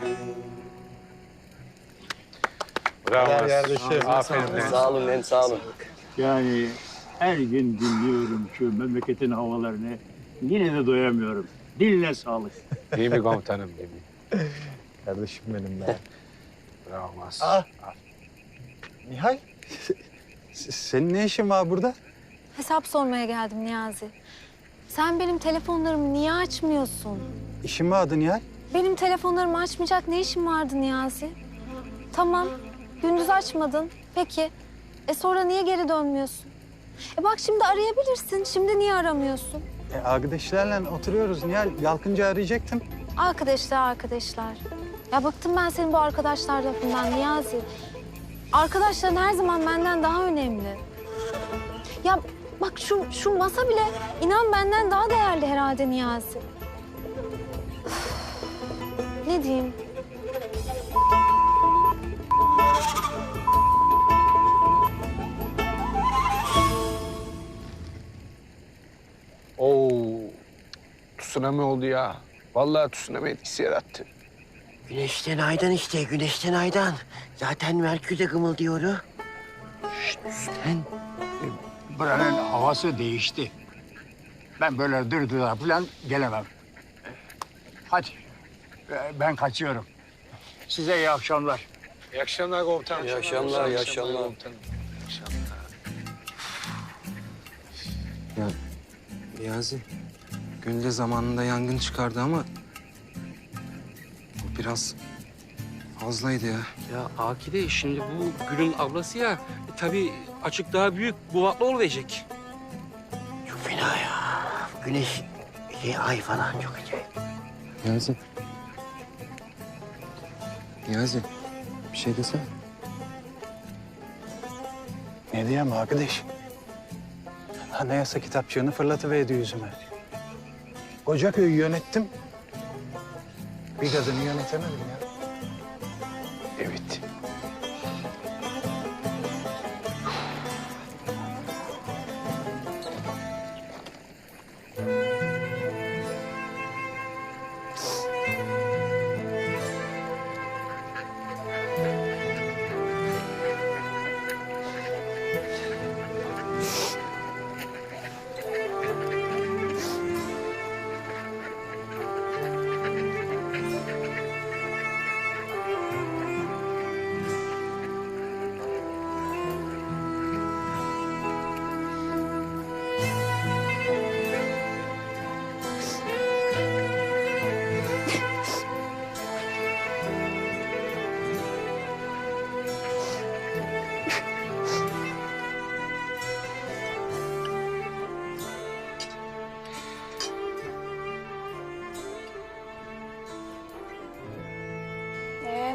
Bravo kardeşim. Aferin lan. Sağ olun lan, sağ olun. Yani her gün dinliyorum şu memleketin havalarını. Yine de doyamıyorum. Diline sağlık. Değil mi komutanım, değil mi? Kardeşim benim be. Bravo Mas. Nihal, senin ne işin var burada? Hesap sormaya geldim Niyazi. Sen benim telefonlarımı niye açmıyorsun? İşin vardı Nihal. Benim telefonlarımı açmayacak ne işin vardı Niyazi? Tamam, gündüz açmadın. Peki, sonra niye geri dönmüyorsun? Bak şimdi arayabilirsin, şimdi niye aramıyorsun? Arkadaşlarla oturuyoruz Nihal. Kalkınca arayacaktım. Arkadaşlar. Ya bıktım ben senin bu arkadaşlar lafından Niyazi. Arkadaşların her zaman benden daha önemli. Ya bak şu masa bile inan benden daha değerli herhalde Niyazi. Üf, ne diyeyim? Oo, tsunami oldu ya. Vallahi tsunami etkisi yarattı. Güneşten aydan işte, güneşten aydan. Zaten Merkür de gımıldıyor. Sen buranın havası değişti. Ben böyle dırdıra falan gelemem. Hadi. Ben kaçıyorum. Size iyi akşamlar. İyi akşamlar komutanım. İyi akşamlar, iyi akşamlar. Ya Niyazi, Gönül'e zamanında yangın çıkardı ama biraz fazlaydı ya. Ya Akide şimdi bu Gül'ün ablası ya. Tabii açık daha büyük, kuvvetli olacak. Çok fena ya. Güneş, ay falan çok acayip. Niyazi. Niyazi, bir şey desene. Ne diyeyim arkadaş? Anayasa kitapçığını fırlatıverdi yüzüme. Koca köyü yönettim. Bir kadını yönetemedim ya. Evet.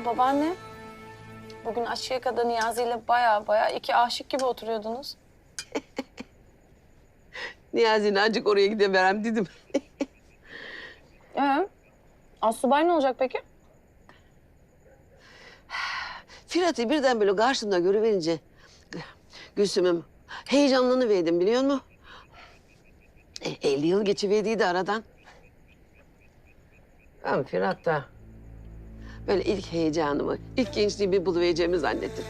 Babaanne, bugün aşıya kadar Niyazi ile baya iki aşık gibi oturuyordunuz. Niyazi'nin acık oraya gideverem dedim. Asubay ne olacak peki? Firat'ı birden böyle karşımda görüverince Gülsüm'üm heyecanlanıverdim biliyor musun? 50 yıl geçiverdiydi aradan. Ama Firat da böyle ilk heyecanımı, ilk gençliğimi buluvereceğimi zannettim.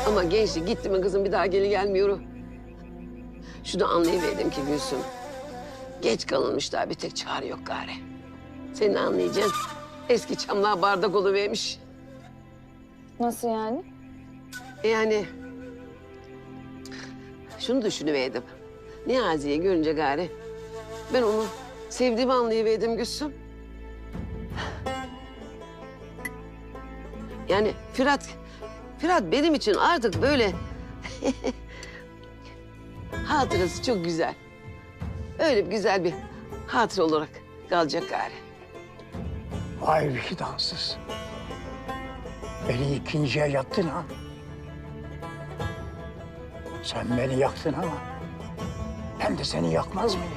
Ama gençlik gitti mi kızım bir daha geri gelmiyor. Şunu anlayıverdim ki Gülsüm, geç kalınmış daha bir tek çare yok gari. Senin anlayacaksın, eski çamlar bardak oluvermiş. Nasıl yani? Yani şunu düşünüverdim. Niyazi'yi görünce gari ben onu sevdiğimi anlayıverdim Gülsüm. Yani Firat benim için artık böyle hatırası çok güzel. Öyle bir güzel bir hatıra olarak kalacak gari. Vay vicdansız. Beni ikinciye yattın ha. Sen beni yaktın ama ben de seni yakmaz mıyım?